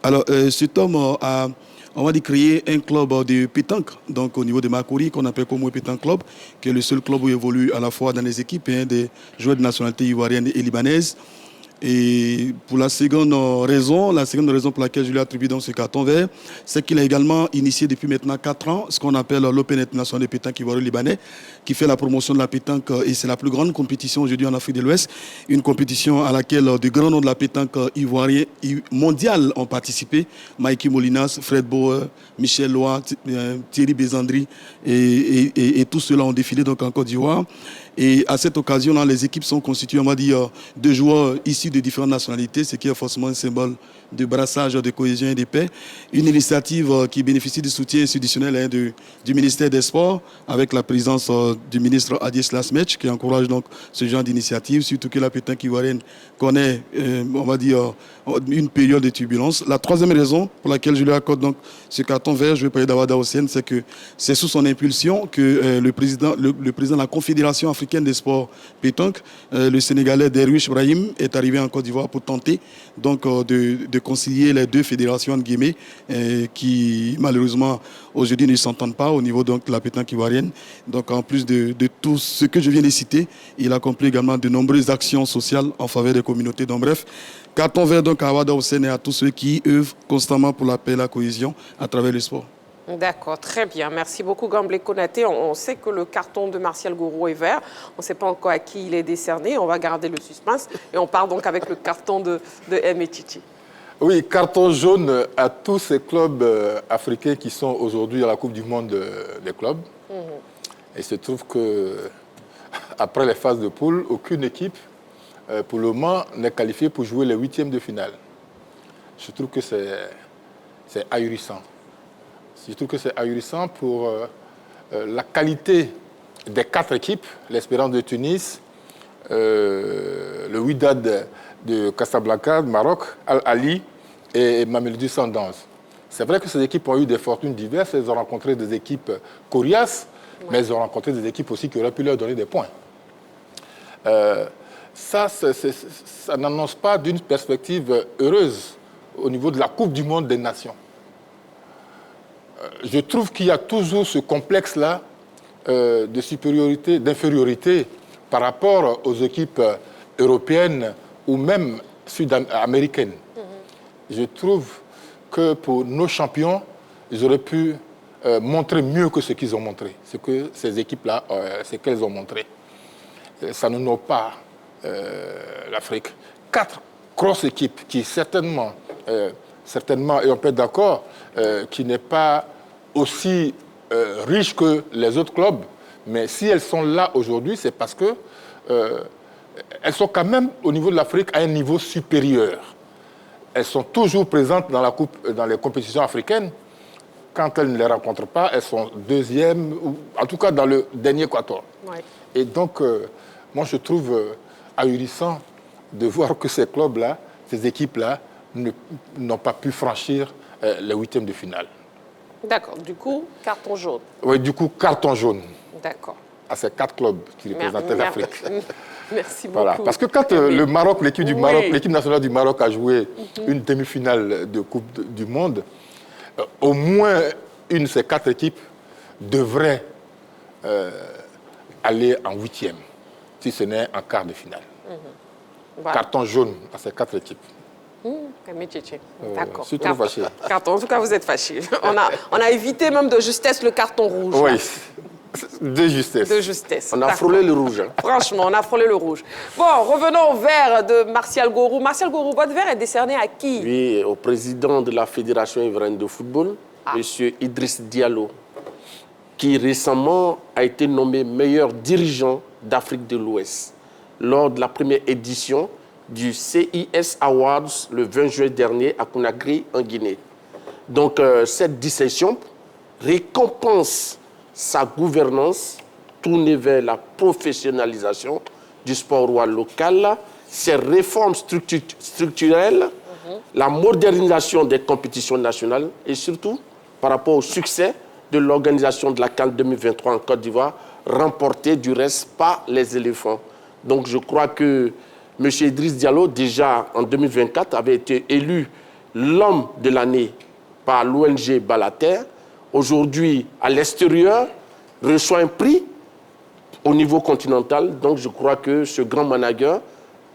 Speaker 5: Alors, cet homme a, on va dire, créé un club de pétanque, donc au niveau de Makori, qu'on appelle Komo Pétanque Club, qui est le seul club où évolue à la fois dans les équipes des joueurs de nationalité ivoirienne et libanaise. Et pour la seconde raison pour laquelle je lui attribue donc ce carton vert, c'est qu'il a également initié depuis maintenant 4 ans ce qu'on appelle l'Open International de pétanque ivoiro-libanais, qui fait la promotion de la pétanque, et c'est la plus grande compétition aujourd'hui en Afrique de l'Ouest, une compétition à laquelle de grands noms de la pétanque ivoirienne mondiale ont participé, Mikey Molinas, Fred Bauer, Michel Loa, Thierry Bézandri et tous ceux-là ont défilé donc en Côte d'Ivoire. Et à cette occasion-là, les équipes sont constituées, on va dire, de joueurs issus de différentes nationalités, ce qui est forcément un symbole de brassage, de cohésion et de paix. Une initiative qui bénéficie du soutien institutionnel du ministère des Sports, avec la présence du ministre Adies Lasmech, qui encourage donc ce genre d'initiative, surtout que la pétanque ivoirienne connaît, on va dire, une période de turbulence. La troisième raison pour laquelle je lui accorde donc ce carton vert, je vais parler d'Awada Houssen, c'est que c'est sous son impulsion que le président de la Confédération africaine des sports pétanque, le Sénégalais Derwish Brahim, est arrivé en Côte d'Ivoire pour tenter donc de concilier les deux fédérations de guillemets qui malheureusement aujourd'hui ne s'entendent pas au niveau donc de la pétanque ivoirienne. Donc en plus de tout ce que je viens de citer, il accomplit également de nombreuses actions sociales en faveur des communautés. Donc bref, carton vert donc à Awada Houssen et à tous ceux qui œuvrent constamment pour la paix et la cohésion à travers le sport.
Speaker 1: D'accord, très bien. Merci beaucoup, Gamblé Konaté. On sait que le carton de Martial Gourou est vert. On ne sait pas encore à qui il est décerné. On va garder le suspense. Et on part donc avec le carton de M. Titi.
Speaker 6: Oui, carton jaune à tous ces clubs africains qui sont aujourd'hui à la Coupe du Monde des clubs. Et il se trouve qu'après les phases de poule, aucune équipe, pour le moment, n'est qualifiée pour jouer les 8e de finale. Je trouve que c'est ahurissant. Je trouve que c'est ahurissant pour la qualité des 4 équipes, l'Espérance de Tunis, le Wydad de Casablanca, Maroc, Al-Ali et Mamelodi Sundowns. C'est vrai que ces équipes ont eu des fortunes diverses. Elles ont rencontré des équipes coriaces, mais elles ont rencontré des équipes aussi qui auraient pu leur donner des points. Ça n'annonce pas d'une perspective heureuse au niveau de la Coupe du Monde des Nations. Je trouve qu'il y a toujours ce complexe-là de supériorité, d'infériorité par rapport aux équipes européennes ou même sud-américaines. Je trouve que pour nos champions, ils auraient pu montrer mieux que ce qu'ils ont montré, ce que ces équipes-là, ce qu'elles ont montré. Ça n'honore pas l'Afrique. 4 grosses équipes qui certainement, et on peut être d'accord, qui n'est pas aussi riche que les autres clubs, mais si elles sont là aujourd'hui, c'est parce que elles sont quand même au niveau de l'Afrique à un niveau supérieur. Elles sont toujours présentes dans les compétitions africaines. Quand elles ne les rencontrent pas, elles sont 2e, ou en tout cas dans le dernier quator. Ouais. Et donc, moi je trouve ahurissant de voir que ces clubs-là, ces équipes-là, n'ont pas pu franchir les 8e de finale.
Speaker 1: D'accord. Du coup, carton jaune.
Speaker 6: Oui, du coup, carton jaune.
Speaker 1: D'accord.
Speaker 6: À ces 4 clubs qui représentaient l'Afrique.
Speaker 1: Merci beaucoup.
Speaker 6: Voilà. Parce que quand le Maroc, l'équipe du Maroc, l'équipe nationale du Maroc a joué une demi-finale de Coupe du Monde, au moins une de ces 4 équipes devrait aller en 8e, si ce n'est en quart de finale. Voilà. Carton jaune à ces 4 équipes.
Speaker 1: D'accord.
Speaker 6: Je suis trop fâché.
Speaker 1: En tout cas, vous êtes fâché. On a évité même de justesse le carton rouge.
Speaker 6: Oui, de justesse.
Speaker 1: De justesse.
Speaker 3: On a frôlé le rouge. Hein.
Speaker 1: Franchement, on a frôlé le rouge. Bon, revenons au vert de Martial Gourou. Martial Gourou, votre vert est décerné à qui?
Speaker 3: Oui, au président de la Fédération ivoirienne de football, M. Idriss Diallo, qui récemment a été nommé meilleur dirigeant d'Afrique de l'Ouest lors de la première édition du CIS Awards le 20 juin dernier à Conakry, en Guinée. Donc, cette distinction récompense sa gouvernance tournée vers la professionnalisation du sport roi local ces réformes structurelles, la modernisation des compétitions nationales et surtout par rapport au succès de l'organisation de la CAN 2023 en Côte d'Ivoire, remporté du reste par les éléphants. Donc je crois que M. Idriss Diallo, déjà en 2024, avait été élu l'homme de l'année par l'ONG Balater. Aujourd'hui, à l'extérieur, reçoit un prix au niveau continental. Donc je crois que ce grand manager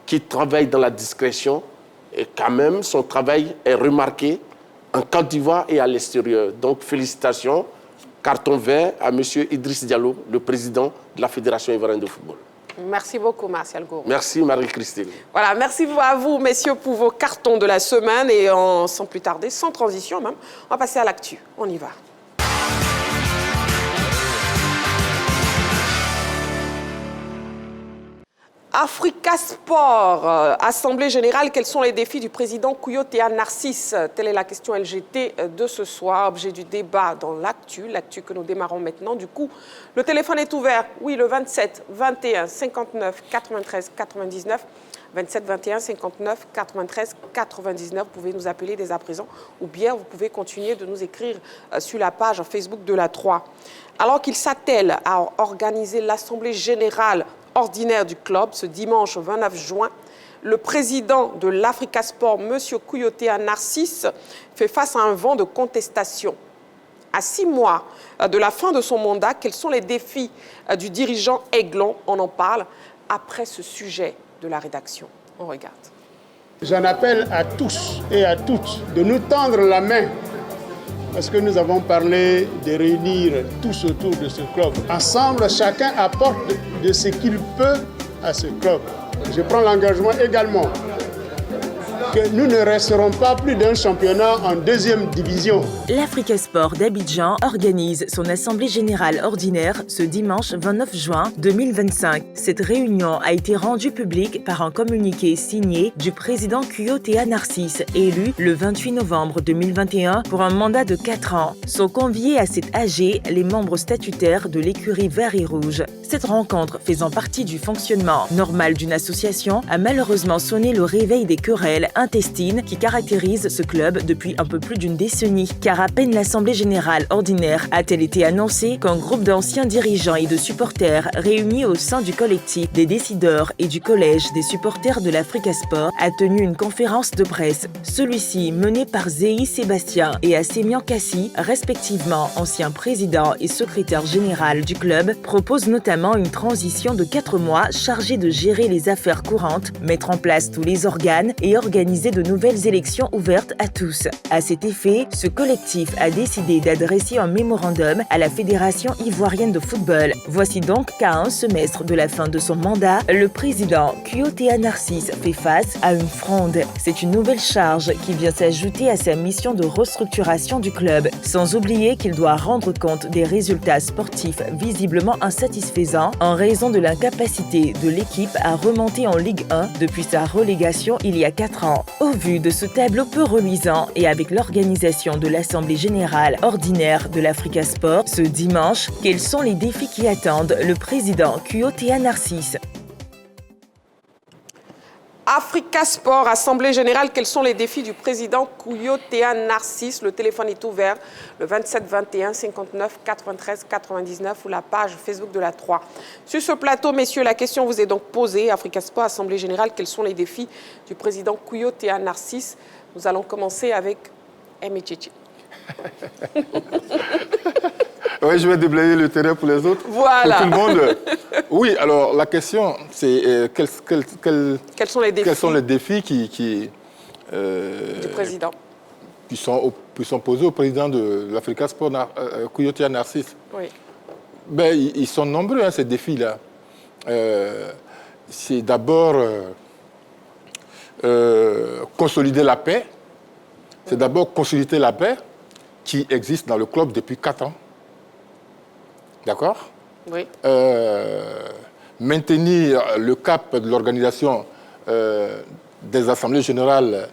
Speaker 3: qui travaille dans la discrétion, et quand même son travail est remarqué en Côte d'Ivoire et à l'extérieur. Donc félicitations, carton vert à M. Idriss Diallo, le président de la Fédération ivoirienne de football.
Speaker 1: Merci beaucoup, Martial Gourou.
Speaker 3: Merci, Marie-Christine.
Speaker 1: Voilà, merci à vous, messieurs, pour vos cartons de la semaine. Et sans plus tarder, sans transition même, on va passer à l'actu. On y va. Africa Sport, Assemblée Générale, quels sont les défis du président Kouyaté Narcisse? Telle est la question LGT de ce soir, objet du débat dans l'actu que nous démarrons maintenant. Du coup, le téléphone est ouvert, oui, le 27 21 59 93 99. 27 21 59 93 99. Vous pouvez nous appeler dès à présent ou bien vous pouvez continuer de nous écrire sur la page Facebook de la 3. Alors qu'il s'attelle à organiser l'Assemblée Générale ordinaire du club ce dimanche 29 juin, le président de l'Africa Sport, M. Kouyaté Narcisse, fait face à un vent de contestation. À 6 mois de la fin de son mandat, quels sont les défis du dirigeant Aiglon? On en parle après ce sujet de la rédaction. On regarde.
Speaker 15: J'en appelle à tous et à toutes de nous tendre la main parce que nous avons parlé de réunir tous autour de ce club. Ensemble, chacun apporte de ce qu'il peut à ce club. Je prends l'engagement également que nous ne resterons pas plus d'un championnat en 2e division.
Speaker 2: L'Africa Sport d'Abidjan organise son assemblée générale ordinaire ce dimanche 29 juin 2025. Cette réunion a été rendue publique par un communiqué signé du président Kouyaté Narcisse, élu le 28 novembre 2021 pour un mandat de 4 ans. Sont conviés à cette AG les membres statutaires de l'écurie vert et rouge. Cette rencontre, faisant partie du fonctionnement normal d'une association, a malheureusement sonné le réveil des querelles intestines qui caractérisent ce club depuis un peu plus d'une décennie. Car à peine l'Assemblée Générale ordinaire a-t-elle été annoncée qu'un groupe d'anciens dirigeants et de supporters réunis au sein du collectif des décideurs et du collège des supporters de l'Africa Sport a tenu une conférence de presse. Celui-ci, mené par Zéhi Sébastien et Assemian Kassi, respectivement ancien président et secrétaire général du club, propose notamment une transition de 4 mois chargée de gérer les affaires courantes, mettre en place tous les organes et organiser de nouvelles élections ouvertes à tous. À cet effet, ce collectif a décidé d'adresser un mémorandum à la Fédération ivoirienne de football. Voici donc qu'à un semestre de la fin de son mandat, le président Kouyaté Narcisse fait face à une fronde. C'est une nouvelle charge qui vient s'ajouter à sa mission de restructuration du club, sans oublier qu'il doit rendre compte des résultats sportifs visiblement insatisfaisants en raison de l'incapacité de l'équipe à remonter en Ligue 1 depuis sa relégation il y a 4 ans. Au vu de ce tableau peu reluisant et avec l'organisation de l'Assemblée Générale ordinaire de l'Africa Sport ce dimanche, quels sont les défis qui attendent le président Kouyaté Narcisse?
Speaker 1: Africa Sport, Assemblée Générale, quels sont les défis du président Kouyaté Narcisse? Le téléphone est ouvert, le 27 21 59 93 99 ou la page Facebook de la 3. Sur ce plateau, messieurs, la question vous est donc posée. Africa Sport, Assemblée Générale, quels sont les défis du président Kouyaté Narcisse? Nous allons commencer avec Aimé Tchétché.
Speaker 6: Oui, je vais déblayer le terrain pour les autres.
Speaker 1: Voilà.
Speaker 6: Pour tout le monde. Oui, alors la question, c'est quels sont les défis du
Speaker 1: président
Speaker 6: qui sont posés au président de l'Africa Sport, Kouyaté Narcisse?
Speaker 1: Oui.
Speaker 6: Ben, ils sont nombreux, hein, ces défis-là. C'est d'abord consolider la paix. C'est d'abord consolider la paix qui existe dans le club depuis 4 ans. D'accord?
Speaker 1: Oui.
Speaker 6: Maintenir le cap de l'organisation des assemblées générales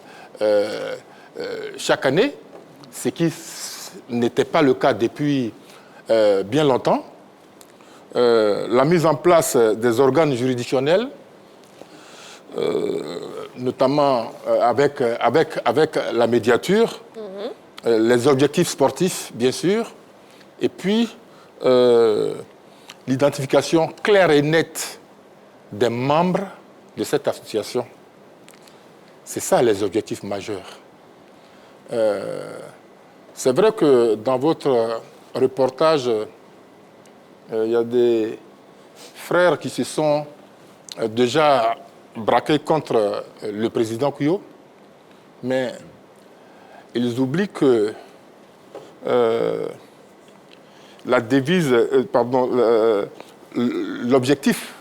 Speaker 6: chaque année, ce qui n'était pas le cas depuis bien longtemps. La mise en place des organes juridictionnels, notamment avec la médiature, les objectifs sportifs, bien sûr, et puis l'identification claire et nette des membres de cette association. C'est ça les objectifs majeurs. C'est vrai que dans votre reportage, il y a des frères qui se sont déjà braqués contre le président Kouyo, mais ils oublient que la devise, l'objectif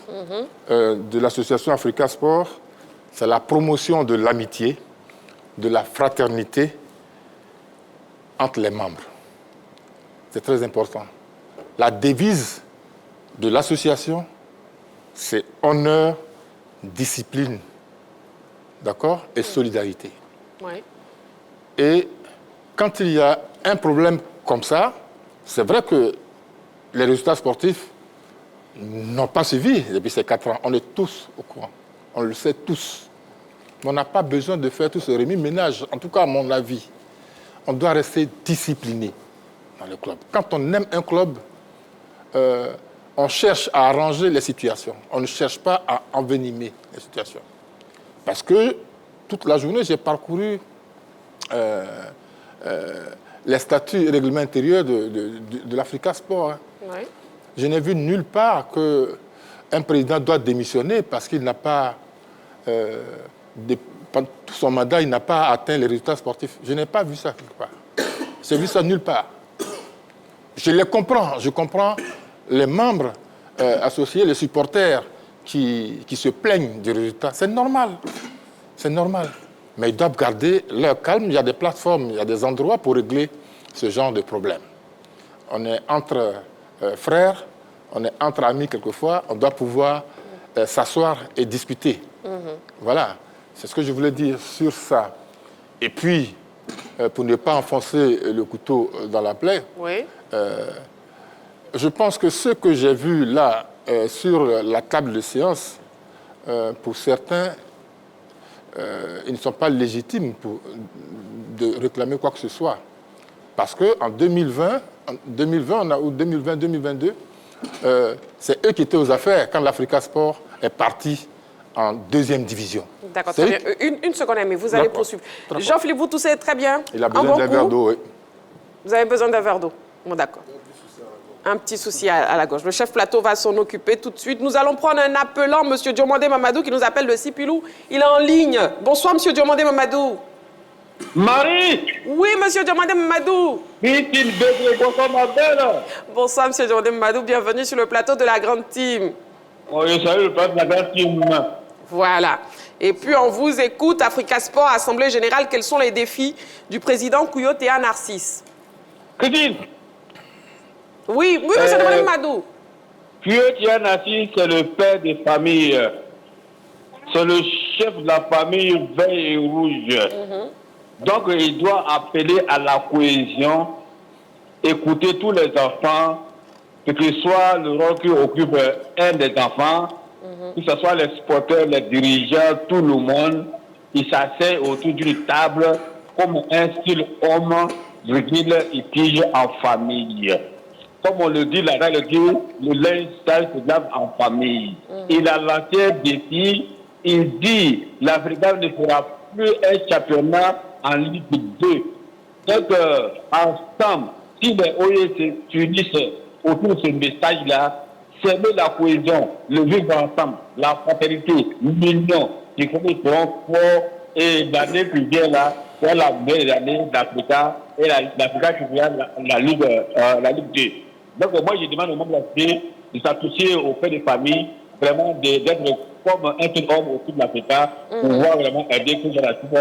Speaker 6: de l'association Africa Sport, c'est la promotion de l'amitié, de la fraternité entre les membres. C'est très important. La devise de l'association, c'est honneur, discipline, d'accord, et solidarité.
Speaker 1: Oui.
Speaker 6: Et quand il y a un problème comme ça, c'est vrai que les résultats sportifs n'ont pas suivi depuis ces 4 ans. On est tous au courant. On le sait tous. Mais on n'a pas besoin de faire tout ce remue-ménage. En tout cas, à mon avis, on doit rester discipliné dans le club. Quand on aime un club, on cherche à arranger les situations. On ne cherche pas à envenimer les situations. Parce que toute la journée, j'ai parcouru les statuts et règlements intérieurs de l'Africa Sport. Hein.
Speaker 1: Oui.
Speaker 6: Je n'ai vu nulle part qu'un président doit démissionner parce qu'il n'a pas, pendant tout son mandat, il n'a pas atteint les résultats sportifs. Je n'ai pas vu ça quelque part. J'ai vu ça nulle part. Je les comprends. Je comprends les membres associés, les supporters qui se plaignent du résultat. C'est normal. C'est normal. Mais ils doivent garder leur calme. Il y a des plateformes, il y a des endroits pour régler ce genre de problème. On est entre frères, on est entre amis quelquefois, on doit pouvoir s'asseoir et discuter. Voilà, c'est ce que je voulais dire sur ça. Et puis, pour ne pas enfoncer le couteau dans la plaie,
Speaker 1: oui.
Speaker 6: Je pense que ce que j'ai vu là, sur la table de séance, pour certains, ils ne sont pas légitimes de réclamer quoi que ce soit. Parce qu'en 2020, ou 2020-2022, c'est eux qui étaient aux affaires quand l'Africa Sport est parti en 2e division.
Speaker 1: D'accord, très bien. Une seconde, mais vous allez poursuivre. Jean-Philippe, vous toussez très bien.
Speaker 6: Il a besoin d'un verre d'eau, oui.
Speaker 1: Vous avez besoin d'un verre d'eau. Bon, d'accord. Un petit souci à la gauche. Le chef plateau va s'en occuper tout de suite. Nous allons prendre un appelant, M. Diomandé Mamadou, qui nous appelle de Sipilou. Il est en ligne. Bonsoir, M. Diomandé Mamadou.
Speaker 16: Marie!
Speaker 1: Oui, M. Diomandé Mamadou.
Speaker 16: Bonsoir, ma belle.
Speaker 1: Bonsoir, M. Diomandé Mamadou. Bienvenue sur le plateau de la grande team.
Speaker 16: Oui, salut, le plateau de la grande team.
Speaker 1: Voilà. Et puis, on vous écoute. Africa Sport, Assemblée Générale, quels sont les défis du président Kouyo Théa Narcisse?
Speaker 16: Christine!
Speaker 1: Oui, M. Diomandé Mamadou.
Speaker 16: Kouyo Théa Narcisse, c'est le père des familles. C'est le chef de la famille vert et rouge. Donc, il doit appeler à la cohésion, écouter tous les enfants, que ce soit le rôle qu'occupe un des enfants, que ce soit les supporters, les dirigeants, tout le monde, il s'assied autour d'une table comme un style homme, il pige en famille. Comme on le dit là, le linge sale se lave en famille. Il a lancé un défi, il dit l'Afrique ne fera plus un championnat en Ligue 2. Donc, ensemble, si les OE s'unissent autour de ce message-là, c'est la cohésion, le vivre ensemble, la fraternité, l'union, qui seront forts. Et l'année qui vient là, c'est la meilleure année d'Africa, et l'Africa qui vient la Ligue 2. Donc, moi, je demande aux membres de la de s'associer auprès des familles, vraiment d'être comme un seul homme autour de l'Africa, pour pouvoir vraiment aider toute la Afrique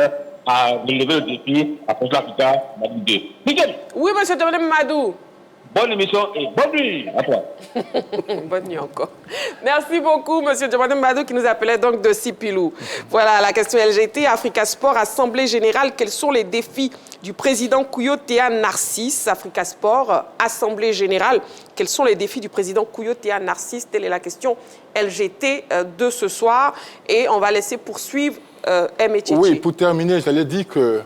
Speaker 16: à relever le défi, à poser l'Africa, la Ligue 2. Nickel.
Speaker 1: Oui, M. Diomandé Mamadou.
Speaker 16: Bonne émission et bonne nuit à toi.
Speaker 1: Bonne nuit encore. Merci beaucoup, M. Djamane Mbadou, qui nous appelait donc de Sipilou. Voilà la question LGT, Africa Sport, Assemblée Générale. Quels sont les défis du président Kouyo-Théa Narcisse? Africa Sport, Assemblée Générale. Quels sont les défis du président Kouyo-Théa Narcisse? Telle est la question LGT de ce soir. Et on va laisser poursuivre M. Tchétché.
Speaker 6: Oui, pour terminer, j'allais dire que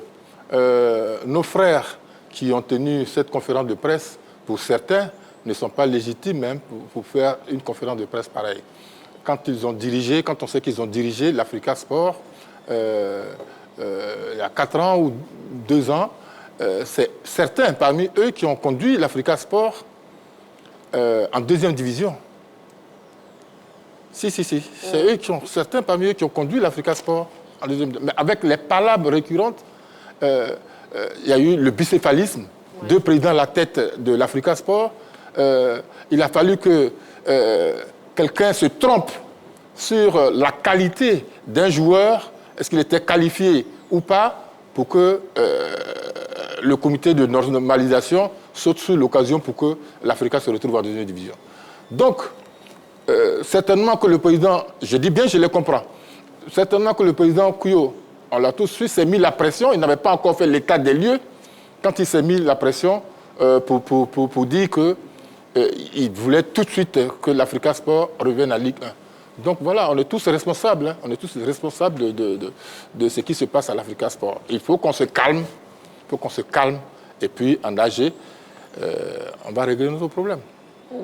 Speaker 6: nos frères qui ont tenu cette conférence de presse, pour certains, ne sont pas légitimes même pour faire une conférence de presse pareille. Quand on sait qu'ils ont dirigé l'Africa Sport, il y a 4 ans ou 2 ans, c'est certains parmi eux qui ont conduit l'Africa Sport en 2e division. Si. C'est certains parmi eux qui ont conduit l'Africa Sport en 2e division. Mais avec les palabres récurrentes, il y a eu le bicéphalisme. 2 présidents à la tête de l'Africa Sport. Il a fallu que quelqu'un se trompe sur la qualité d'un joueur, est-ce qu'il était qualifié ou pas, pour que le comité de normalisation saute sur l'occasion pour que l'Africa se retrouve en 2e division. Donc, certainement que le président, je dis bien, je le comprends, certainement que le président Kouyo, on l'a tous su, s'est mis la pression, il n'avait pas encore fait l'état des lieux, quand il s'est mis la pression pour dire qu'il voulait tout de suite que l'Africa Sport revienne à Ligue 1. Donc voilà, on est tous responsables. Hein, on est tous responsables de ce qui se passe à l'Africa Sport. Il faut qu'on se calme. Et puis, en AG, on va régler nos problèmes.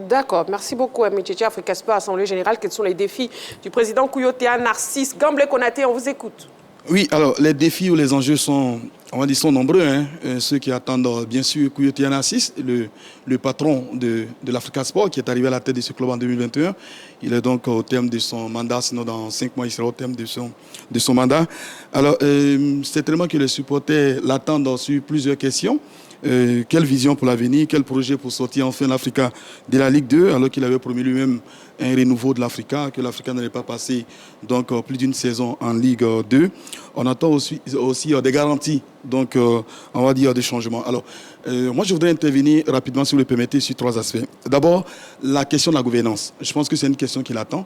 Speaker 1: D'accord. Merci beaucoup, M. Tchétché, Africa Sport, Assemblée Générale. Quels sont les défis du président Kouyo-Théa Narcisse? Gamble Konaté, on vous écoute.
Speaker 5: Oui, alors les défis ou les enjeux sont nombreux. Hein. Ceux qui attendent, bien sûr, Kouyo-Théa Narcisse, le patron de l'Africa Sport, qui est arrivé à la tête de ce club en 2021. Il est donc au terme de son mandat, sinon dans 5 mois, il sera au terme de son mandat. Alors, c'est tellement que les supporters l'attendent sur plusieurs questions. Quelle vision pour l'avenir, quel projet pour sortir enfin l'Africa de la Ligue 2, alors qu'il avait promis lui-même un renouveau de l'Africa, que l'Africa n'allait pas passer donc plus d'une saison en Ligue 2. On attend aussi des garanties, donc on va dire des changements. Alors, moi je voudrais intervenir rapidement, si vous le permettez, sur 3 aspects. D'abord, la question de la gouvernance. Je pense que c'est une question qui l'attend.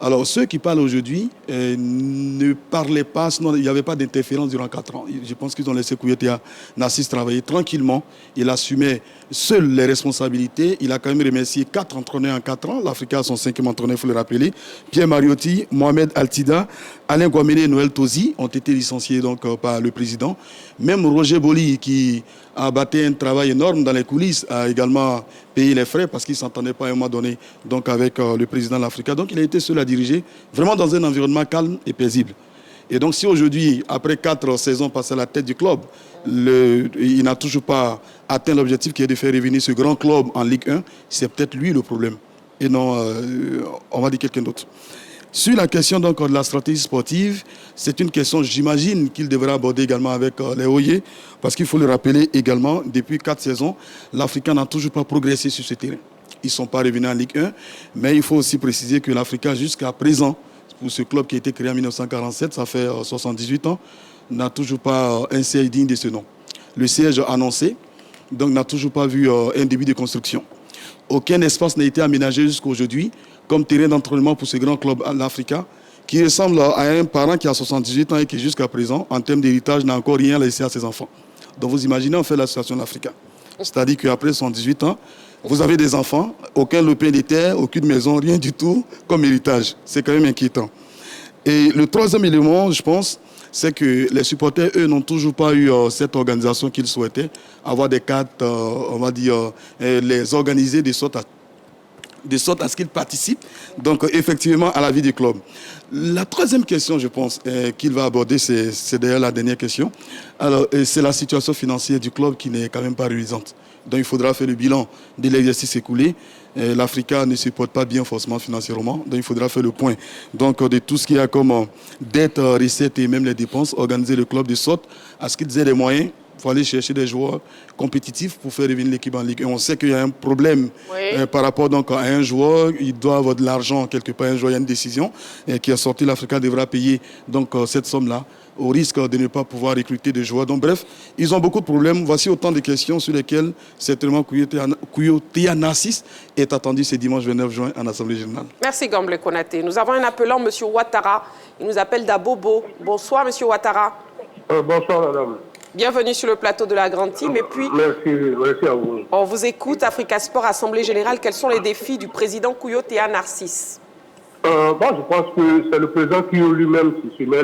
Speaker 5: Alors, ceux qui parlent aujourd'hui ne parlaient pas, sinon il n'y avait pas d'interférence durant 4 ans. Je pense qu'ils ont laissé Kouyo-Théa Narcisse travailler tranquillement. Il assumait seul les responsabilités. Il a quand même remercié 4 entraîneurs en 4 ans. L'Africa a son 5e entraîneur, il faut le rappeler. Pierre Mariotti, Mohamed Altida, Alain Guamene et Noël Tozi ont été licenciés donc, par le président. Même Roger Boli, qui a battu un travail énorme dans les coulisses, a également payé les frais parce qu'il ne s'entendait pas à un moment donné donc, avec le président de l'Africa. Donc il a été seul à diriger, vraiment dans un environnement calme et paisible. Et donc si aujourd'hui, après 4 saisons passées à la tête du club, il n'a toujours pas atteint l'objectif qui est de faire revenir ce grand club en Ligue 1, c'est peut-être lui le problème. Et non, on va dire quelqu'un d'autre. Sur la question donc, de la stratégie sportive, c'est une question, j'imagine, qu'il devra aborder également avec les OIE, parce qu'il faut le rappeler également, depuis 4 saisons, l'Africa n'a toujours pas progressé sur ce terrain. Ils ne sont pas revenus en Ligue 1, mais il faut aussi préciser que l'Africa, jusqu'à présent, pour ce club qui a été créé en 1947, ça fait 78 ans, n'a toujours pas un siège digne de ce nom. Le siège annoncé, donc n'a toujours pas vu un début de construction. Aucun espace n'a été aménagé jusqu'à aujourd'hui comme terrain d'entraînement pour ce grand club en Africa, qui ressemble à un parent qui a 78 ans et qui jusqu'à présent, en termes d'héritage, n'a encore rien laissé à ses enfants. Donc vous imaginez en fait la situation de l'Africa. C'est-à-dire qu'après 78 ans, vous avez des enfants, aucun lopin de terre, aucune maison, rien du tout comme héritage. C'est quand même inquiétant. Et le 3e élément, je pense, c'est que les supporters, eux, n'ont toujours pas eu cette organisation qu'ils souhaitaient, avoir des cartes, on va dire, les organiser de sorte à ce qu'ils participent, donc effectivement, à la vie du club. La 3e question, je pense, qu'il va aborder, c'est d'ailleurs la dernière question. Alors, c'est la situation financière du club qui n'est quand même pas reluisante. Donc, il faudra faire le bilan de l'exercice écoulé. L'Africa ne se porte pas bien forcément financièrement, donc il faudra faire le point donc, de tout ce qu'il y a comme dette, recettes et même les dépenses, organiser le club de sorte à ce qu'ils aient les moyens. Il faut aller chercher des joueurs compétitifs pour faire revenir l'équipe en Ligue 1. On sait qu'il y a un problème par rapport donc, à un joueur. Il doit avoir de l'argent quelque part. Un joueur, il y a une décision qui est sortie. L'Africa devra payer donc, cette somme-là au risque de ne pas pouvoir recruter des joueurs. Donc bref, ils ont beaucoup de problèmes. Voici autant de questions sur lesquelles certainement Kouyo Narcisse est attendu ce dimanche 29 juin en Assemblée générale.
Speaker 1: Merci Gamble Konaté. Nous avons un appelant, M. Ouattara. Il nous appelle d'Abobo. Bonsoir, M. Ouattara.
Speaker 17: Bonsoir, madame.
Speaker 1: Bienvenue sur le plateau de la Grande Team. Et puis,
Speaker 17: merci à vous.
Speaker 1: On vous écoute, Africa Sport, Assemblée Générale. Quels sont les défis du président Kouyo Narcisse?
Speaker 17: Je pense que c'est le président Kouyo lui-même qui se met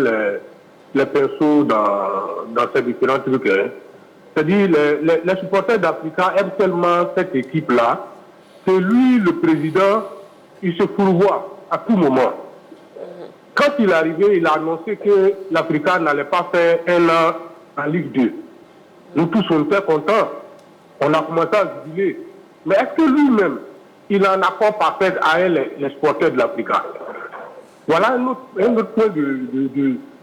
Speaker 17: les pinceaux dans ces différents trucs. Hein. C'est-à-dire, les supporters d'Africa aiment tellement cette équipe-là que lui, le président, il se fourvoie à tout moment. Quand il est arrivé, il a annoncé que l'Africa n'allait pas faire un an en Ligue 2. Nous tous, on était contents. On a commencé à jubiler. Mais est-ce que lui-même, il a un accord parfait avec les supporters de l'Africa? Voilà un autre point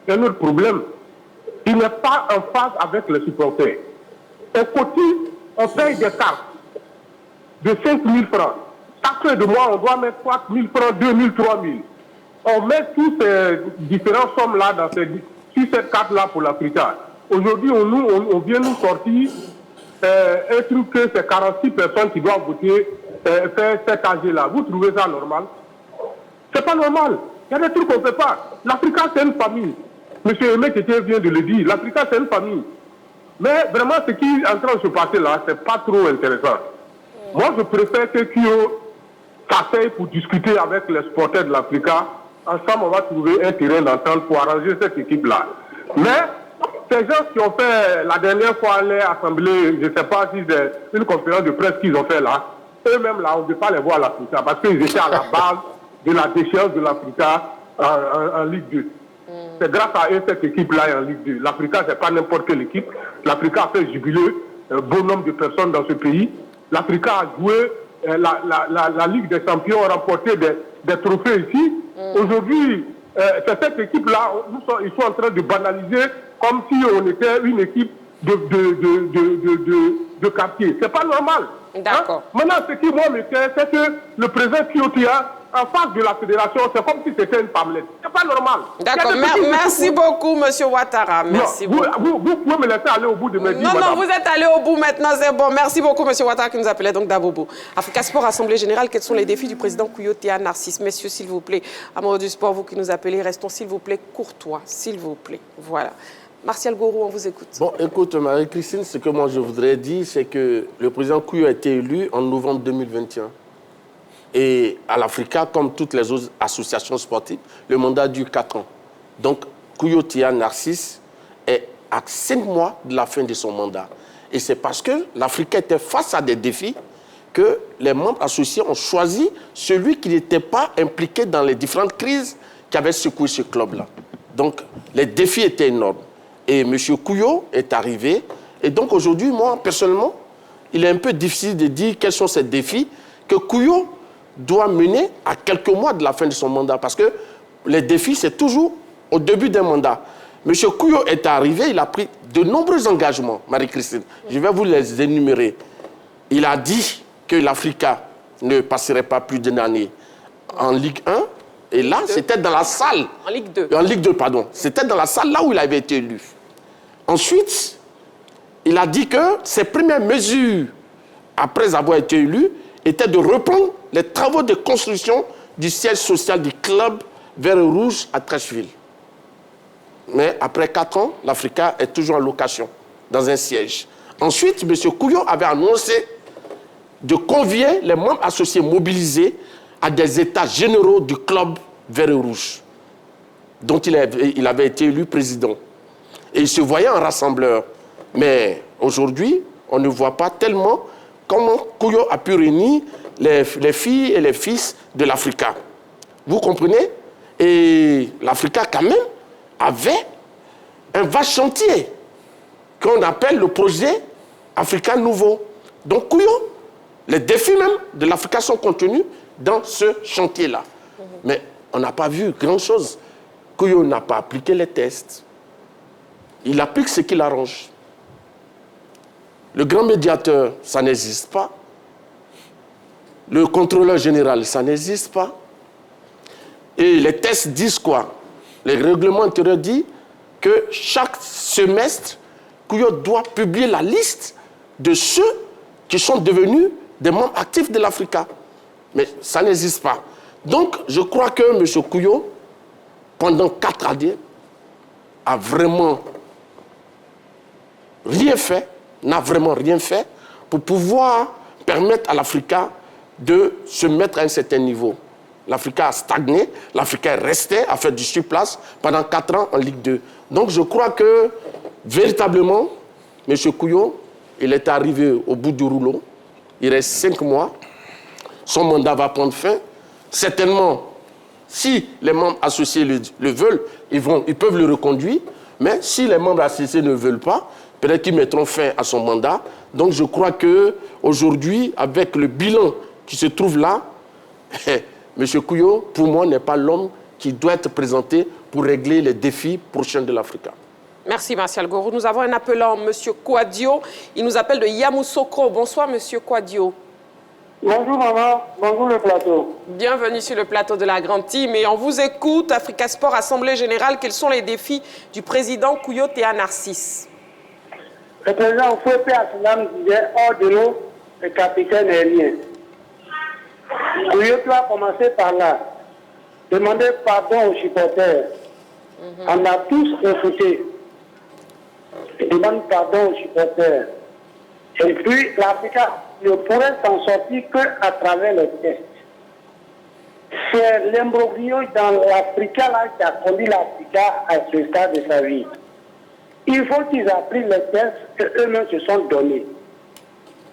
Speaker 17: un autre problème. Il n'est pas en phase avec les supporters. Au côté, on paye des cartes de 5 000 francs. Chaque fin de mois, on doit mettre 4 000 francs, 2 000, 3 000. On met toutes ces différentes sommes-là sur cette carte-là pour l'Africa. Aujourd'hui, on vient nous sortir un truc que c'est 46 personnes qui doivent voter, faire cet AG-là. Vous trouvez ça normal? C'est pas normal. Il y a des trucs qu'on ne fait pas. L'Africa, c'est une famille. Monsieur Aimé Tété vient de le dire. L'Africa, c'est une famille. Mais vraiment, ce qui est en train de se passer là, c'est pas trop intéressant. Moi, je préfère que Kouyo s'asseye pour discuter avec les supporters de l'Africa. Ensemble, on va trouver un terrain d'entente pour arranger cette équipe-là. Mais ces gens qui ont fait la dernière fois l'Assemblée, je ne sais pas si c'est une conférence de presse qu'ils ont fait là, eux-mêmes là, on ne peut pas les voir à l'Africa parce qu'ils étaient à la base de la déchéance de l'Africa en Ligue 2. C'est grâce à eux cette équipe-là est en Ligue 2. L'Africa, ce n'est pas n'importe quelle équipe. L'Africa a fait jubiler un bon nombre de personnes dans ce pays. L'Africa a joué la Ligue des Champions, a remporté des trophées ici. Aujourd'hui, c'est cette équipe-là, ils sont en train de banaliser comme si on était une équipe de quartier. C'est pas normal.
Speaker 1: D'accord.
Speaker 17: Hein? Maintenant, ce qui moi me fait, c'est que le président Kyotia, en face de la fédération, c'est comme si c'était une pamlette. C'est pas normal.
Speaker 1: D'accord. Merci beaucoup, M. Ouattara. Merci beaucoup.
Speaker 17: Vous pouvez me laisser aller au bout de mes
Speaker 1: Non, vous êtes allé au bout maintenant, c'est bon. Merci beaucoup, M. Ouattara, qui nous appelait donc d'Abobo. Africa Sport, Assemblée Générale, quels sont les défis du président Kouyo Narcisse? Messieurs, s'il vous plaît, amoureux du sport, vous qui nous appelez, restons, s'il vous plaît, courtois, s'il vous plaît. Voilà. Martial Gourou, on vous écoute.
Speaker 3: Bon, écoute, Marie-Christine, ce que moi je voudrais dire, c'est que le président Kouyo a été élu en novembre 2021. Et à l'Africa, comme toutes les autres associations sportives, le mandat dure 4 ans. Donc, Kouyo Narcisse est à 5 mois de la fin de son mandat. Et c'est parce que l'Africa était face à des défis que les membres associés ont choisi celui qui n'était pas impliqué dans les différentes crises qui avaient secoué ce club-là. Donc, les défis étaient énormes. Et M. Kouyo est arrivé. Et donc, aujourd'hui, moi, personnellement, il est un peu difficile de dire quels sont ces défis que Kouyo doit mener à quelques mois de la fin de son mandat. Parce que les défis, c'est toujours au début d'un mandat. M. Kouyo est arrivé, il a pris de nombreux engagements, Marie-Christine. Je vais vous les énumérer. Il a dit que l'Africa ne passerait pas plus d'une année en Ligue 1. Et là, c'était dans la salle.
Speaker 1: En Ligue 2.
Speaker 3: En Ligue 2, pardon. C'était dans la salle là où il avait été élu. Ensuite, il a dit que ses premières mesures, après avoir été élu, étaient de reprendre les travaux de construction du siège social du club Vert et Rouge à Trècheville. Mais après 4 ans, l'Africa est toujours en location, dans un siège. Ensuite, M. Kouyo avait annoncé de convier les membres associés mobilisés à des états généraux du club Vert et Rouge, dont il avait été élu président. Et il se voyait un rassembleur. Mais aujourd'hui, on ne voit pas tellement comment Kouyo a pu réunir les filles et les fils de l'Africa. Vous comprenez? Et l'Africa, quand même, avait un vaste chantier qu'on appelle le projet Africa Nouveau. Donc, Kouyo, les défis même de l'Africa sont contenus dans ce chantier-là. Mais on n'a pas vu grand-chose. Kouyo n'a pas appliqué les tests. Il applique ce qu'il arrange. Le grand médiateur, ça n'existe pas. Le contrôleur général, ça n'existe pas. Et les tests disent quoi? Les règlements intérieurs disent que chaque semestre, Kouyo doit publier la liste de ceux qui sont devenus des membres actifs de l'Africa. Mais ça n'existe pas. Donc, je crois que M. Kouyo, pendant 4 années, a vraiment rien fait, n'a vraiment rien fait pour pouvoir permettre à l'Africa de se mettre à un certain niveau. L'Africa a stagné, l'Africa est resté à faire du surplace pendant 4 ans en Ligue 2. Donc je crois que, véritablement, M. Kouyo, il est arrivé au bout du rouleau. Il reste 5 mois. Son mandat va prendre fin. Certainement, si les membres associés le veulent, ils peuvent le reconduire. Mais si les membres associés ne veulent pas, peut-être qu'ils mettront fin à son mandat. Donc je crois qu'aujourd'hui, avec le bilan qui se trouve là, M. Kouyo, pour moi, n'est pas l'homme qui doit être présenté pour régler les défis prochains de l'Afrique.
Speaker 1: Merci, Martial Gorou. Nous avons un appelant, M. Kouadio. Il nous appelle de Yamoussoukro. Bonsoir, M. Kouadio.
Speaker 18: Bonjour, maman. Bonjour, le plateau.
Speaker 1: Bienvenue sur le plateau de la Grande Team. Et on vous écoute, Africa Sport, Assemblée Générale. Quels sont les défis du président Kouyo Théa Narcisse?
Speaker 18: Le président Fouépé Asselam disait hors de l'eau, le capitaine n'est rien. Kouyo a commencé par là. Demander pardon aux supporters. On a tous refusé. Il demande pardon aux supporters. Et puis, l'Africa ne pourrait s'en sortir qu'à travers les tests. C'est l'imbroglio dans l'Africa là qui a conduit l'Africa à ce stade de sa vie. Il faut qu'ils appliquent les tests qu'eux-mêmes se sont donnés.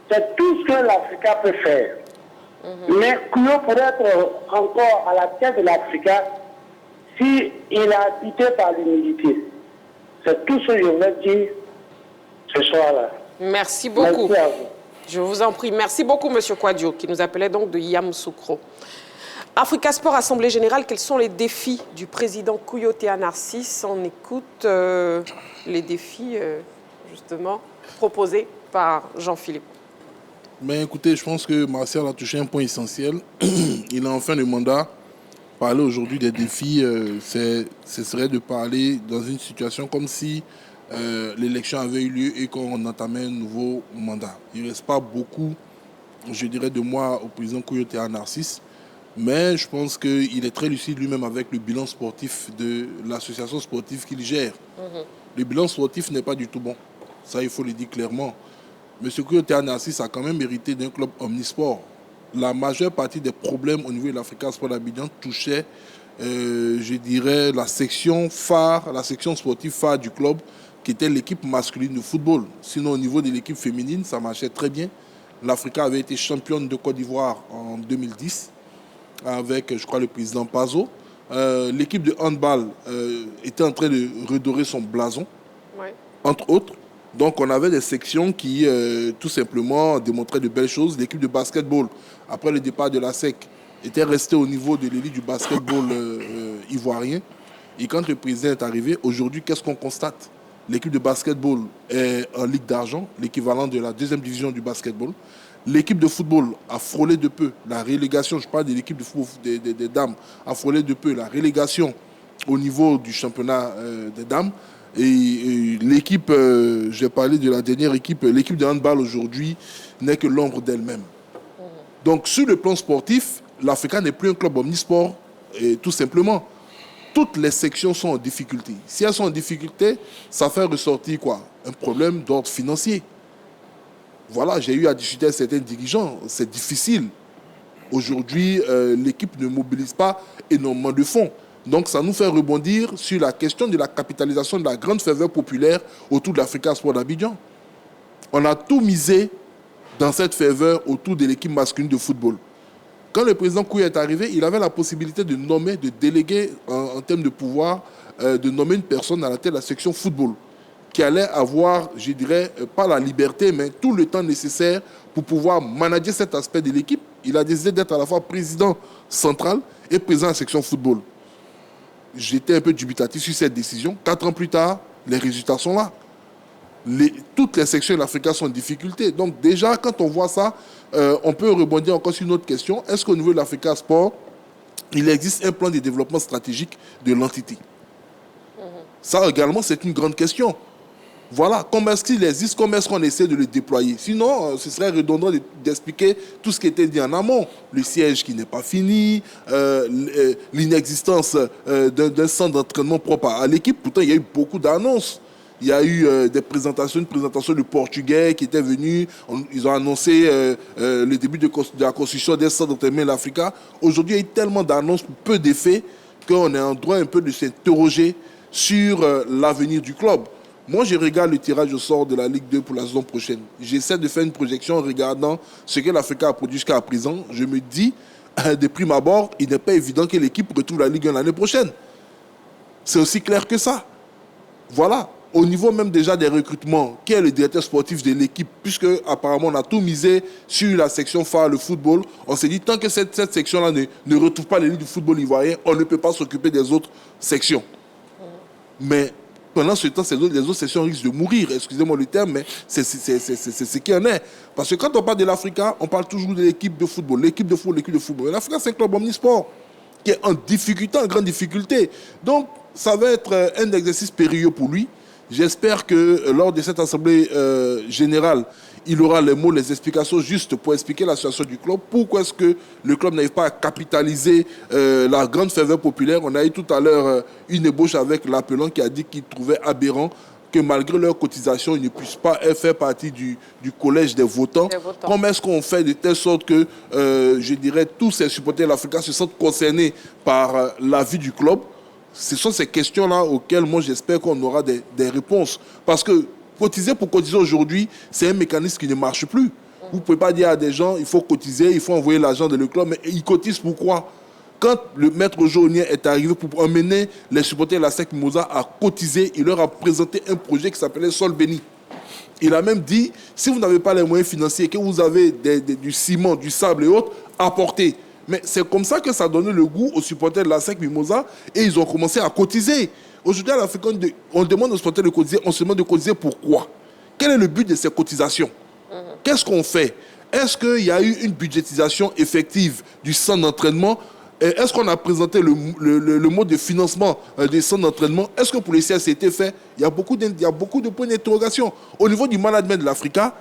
Speaker 18: C'est tout ce que l'Africa peut faire. Mais Kouyo pourrait être encore à la tête de l'Africa s'il est habité par l'humilité. C'est tout ce que je veux dire ce soir-là.
Speaker 1: Merci beaucoup.
Speaker 18: Merci à vous.
Speaker 1: Je vous en prie. Merci beaucoup, M. Kouadio, qui nous appelait donc de Yamoussoukro. Africa Sport, Assemblée Générale, quels sont les défis du président Kouyo Théa Narcisse? On écoute les défis, justement, proposés par Jean-Philippe.
Speaker 4: Mais écoutez, je pense que Martial a touché un point essentiel. Il a en fin de mandat. Parler aujourd'hui des défis, ce serait de parler dans une situation comme si l'élection avait eu lieu et qu'on entamait un nouveau mandat. Il ne reste pas beaucoup, je dirais, de mois au président Kouyo Théa Narcisse. Mais je pense qu'il est très lucide lui-même avec le bilan sportif de l'association sportive qu'il gère. Le bilan sportif n'est pas du tout bon. Ça, il faut le dire clairement. M. Kouyo Théa Narcisse a quand même hérité d'un club omnisport. La majeure partie des problèmes au niveau de l'Africa Sport d'Abidjan touchaient, je dirais, la section phare, la section sportive phare du club, qui était l'équipe masculine de football. Sinon, au niveau de l'équipe féminine, ça marchait très bien. L'Africa avait été championne de Côte d'Ivoire en 2010, avec, je crois, le président Pazo. L'équipe de handball était en train de redorer son blason, entre autres. Donc, on avait des sections qui, tout simplement, démontraient de belles choses. L'équipe de basketball, après le départ de la SEC, était restée au niveau de l'élite du basketball ivoirien. Et quand le président est arrivé, aujourd'hui, qu'est-ce qu'on constate? L'équipe de basketball est en Ligue d'argent, l'équivalent de la 2e division du basketball. L'équipe de football a frôlé de peu la relégation, je parle de l'équipe de football des dames, a frôlé de peu la relégation au niveau du championnat des dames. Et l'équipe, j'ai parlé de la dernière équipe, l'équipe de handball aujourd'hui n'est que l'ombre d'elle-même. Donc sur le plan sportif, l'Africa n'est plus un club omnisport, et tout simplement. Toutes les sections sont en difficulté. Si elles sont en difficulté, ça fait ressortir quoi? Un problème d'ordre financier. Voilà, j'ai eu à discuter avec certains dirigeants, c'est difficile. Aujourd'hui, l'équipe ne mobilise pas énormément de fonds. Donc ça nous fait rebondir sur la question de la capitalisation de la grande ferveur populaire autour de l'Africa Sport d'Abidjan. On a tout misé dans cette ferveur autour de l'équipe masculine de football. Quand le président Kouyo est arrivé, il avait la possibilité de nommer, de déléguer en termes de pouvoir, de nommer une personne à la tête de la section football, qui allait avoir, je dirais, pas la liberté, mais tout le temps nécessaire pour pouvoir manager cet aspect de l'équipe. Il a décidé d'être à la fois président central et président de la section football. J'étais un peu dubitatif sur cette décision. 4 ans plus tard, les résultats sont là. Toutes les sections de l'Africa sont en difficulté. Donc déjà, quand on voit ça, on peut rebondir encore sur une autre question. Est-ce qu'au niveau de l'Africa Sport, il existe un plan de développement stratégique de l'entité? Ça également, c'est une grande question. Voilà, comment est-ce qu'il existe, comment est-ce qu'on essaie de le déployer? Sinon, ce serait redondant d'expliquer tout ce qui était dit en amont. Le siège qui n'est pas fini, l'inexistence d'un centre d'entraînement propre à l'équipe. Pourtant, il y a eu beaucoup d'annonces. Il y a eu une présentation du Portugais qui était venu. Ils ont annoncé le début de la construction d'un centre d'entraînement en Afrique. Aujourd'hui, il y a eu tellement d'annonces, peu d'effets, qu'on est en droit un peu de s'interroger sur l'avenir du club. Moi, je regarde le tirage au sort de la Ligue 2 pour la saison prochaine. J'essaie de faire une projection en regardant ce que l'Africa a produit jusqu'à présent. Je me dis, de prime abord, il n'est pas évident que l'équipe retrouve la Ligue 1 l'année prochaine. C'est aussi clair que ça. Voilà. Au niveau même déjà des recrutements, qui est le directeur sportif de l'équipe, puisque apparemment on a tout misé sur la section phare, le football, on s'est dit, tant que cette section-là ne retrouve pas l'élite du football ivoirien, on ne peut pas s'occuper des autres sections. Mais pendant ce temps, les autres sections risquent de mourir. Excusez-moi le terme, mais c'est ce qui en est. Parce que quand on parle de l'Africa, on parle toujours de l'équipe de football. L'équipe de football, l'équipe de football. L'Africa, c'est un club omnisport qui est en difficulté, en grande difficulté. Donc, ça va être un exercice périlleux pour lui. J'espère que lors de cette assemblée générale, il aura les mots, les explications justes pour expliquer la situation du club. Pourquoi est-ce que le club n'arrive pas à capitaliser la grande ferveur populaire? On a eu tout à l'heure une ébauche avec l'appelant qui a dit qu'il trouvait aberrant que malgré leur cotisation, ils ne puissent pas faire partie du collège des votants. Comment est-ce qu'on fait de telle sorte que, je dirais, tous ces supporters de l'Africa se sentent concernés par la vie du club? Ce sont ces questions-là auxquelles moi j'espère qu'on aura des réponses. Parce que cotiser pour cotiser aujourd'hui, c'est un mécanisme qui ne marche plus. Vous ne pouvez pas dire à des gens, il faut cotiser, il faut envoyer l'argent dans le club, mais ils cotisent pourquoi? Quand le maître Jaunier est arrivé pour emmener les supporters de la SEC Mimosa à cotiser, il leur a présenté un projet qui s'appelait Sol Béni. Il a même dit, si vous n'avez pas les moyens financiers, que vous avez du ciment, du sable et autres, apportez. Mais c'est comme ça que ça a donné le goût aux supporters de la SEC Mimosa et ils ont commencé à cotiser. Aujourd'hui, à l'Afrique, on demande aux supporters de cotiser, on se demande de cotiser pourquoi? Quel est le but de ces cotisations? Qu'est-ce qu'on fait? Est-ce qu'il y a eu une budgétisation effective du centre d'entraînement? Est-ce qu'on a présenté le mode de financement des centres d'entraînement? Est-ce que pour les CR, c'était fait? Il y a beaucoup de points d'interrogation. Au niveau du management de l'Africa,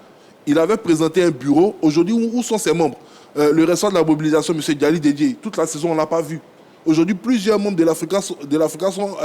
Speaker 4: il avait présenté un bureau. Aujourd'hui, où sont ses membres? Le restant de la mobilisation, M. Diali Dédié, toute la saison, on ne l'a pas vu. Aujourd'hui, plusieurs membres de l'Africa sont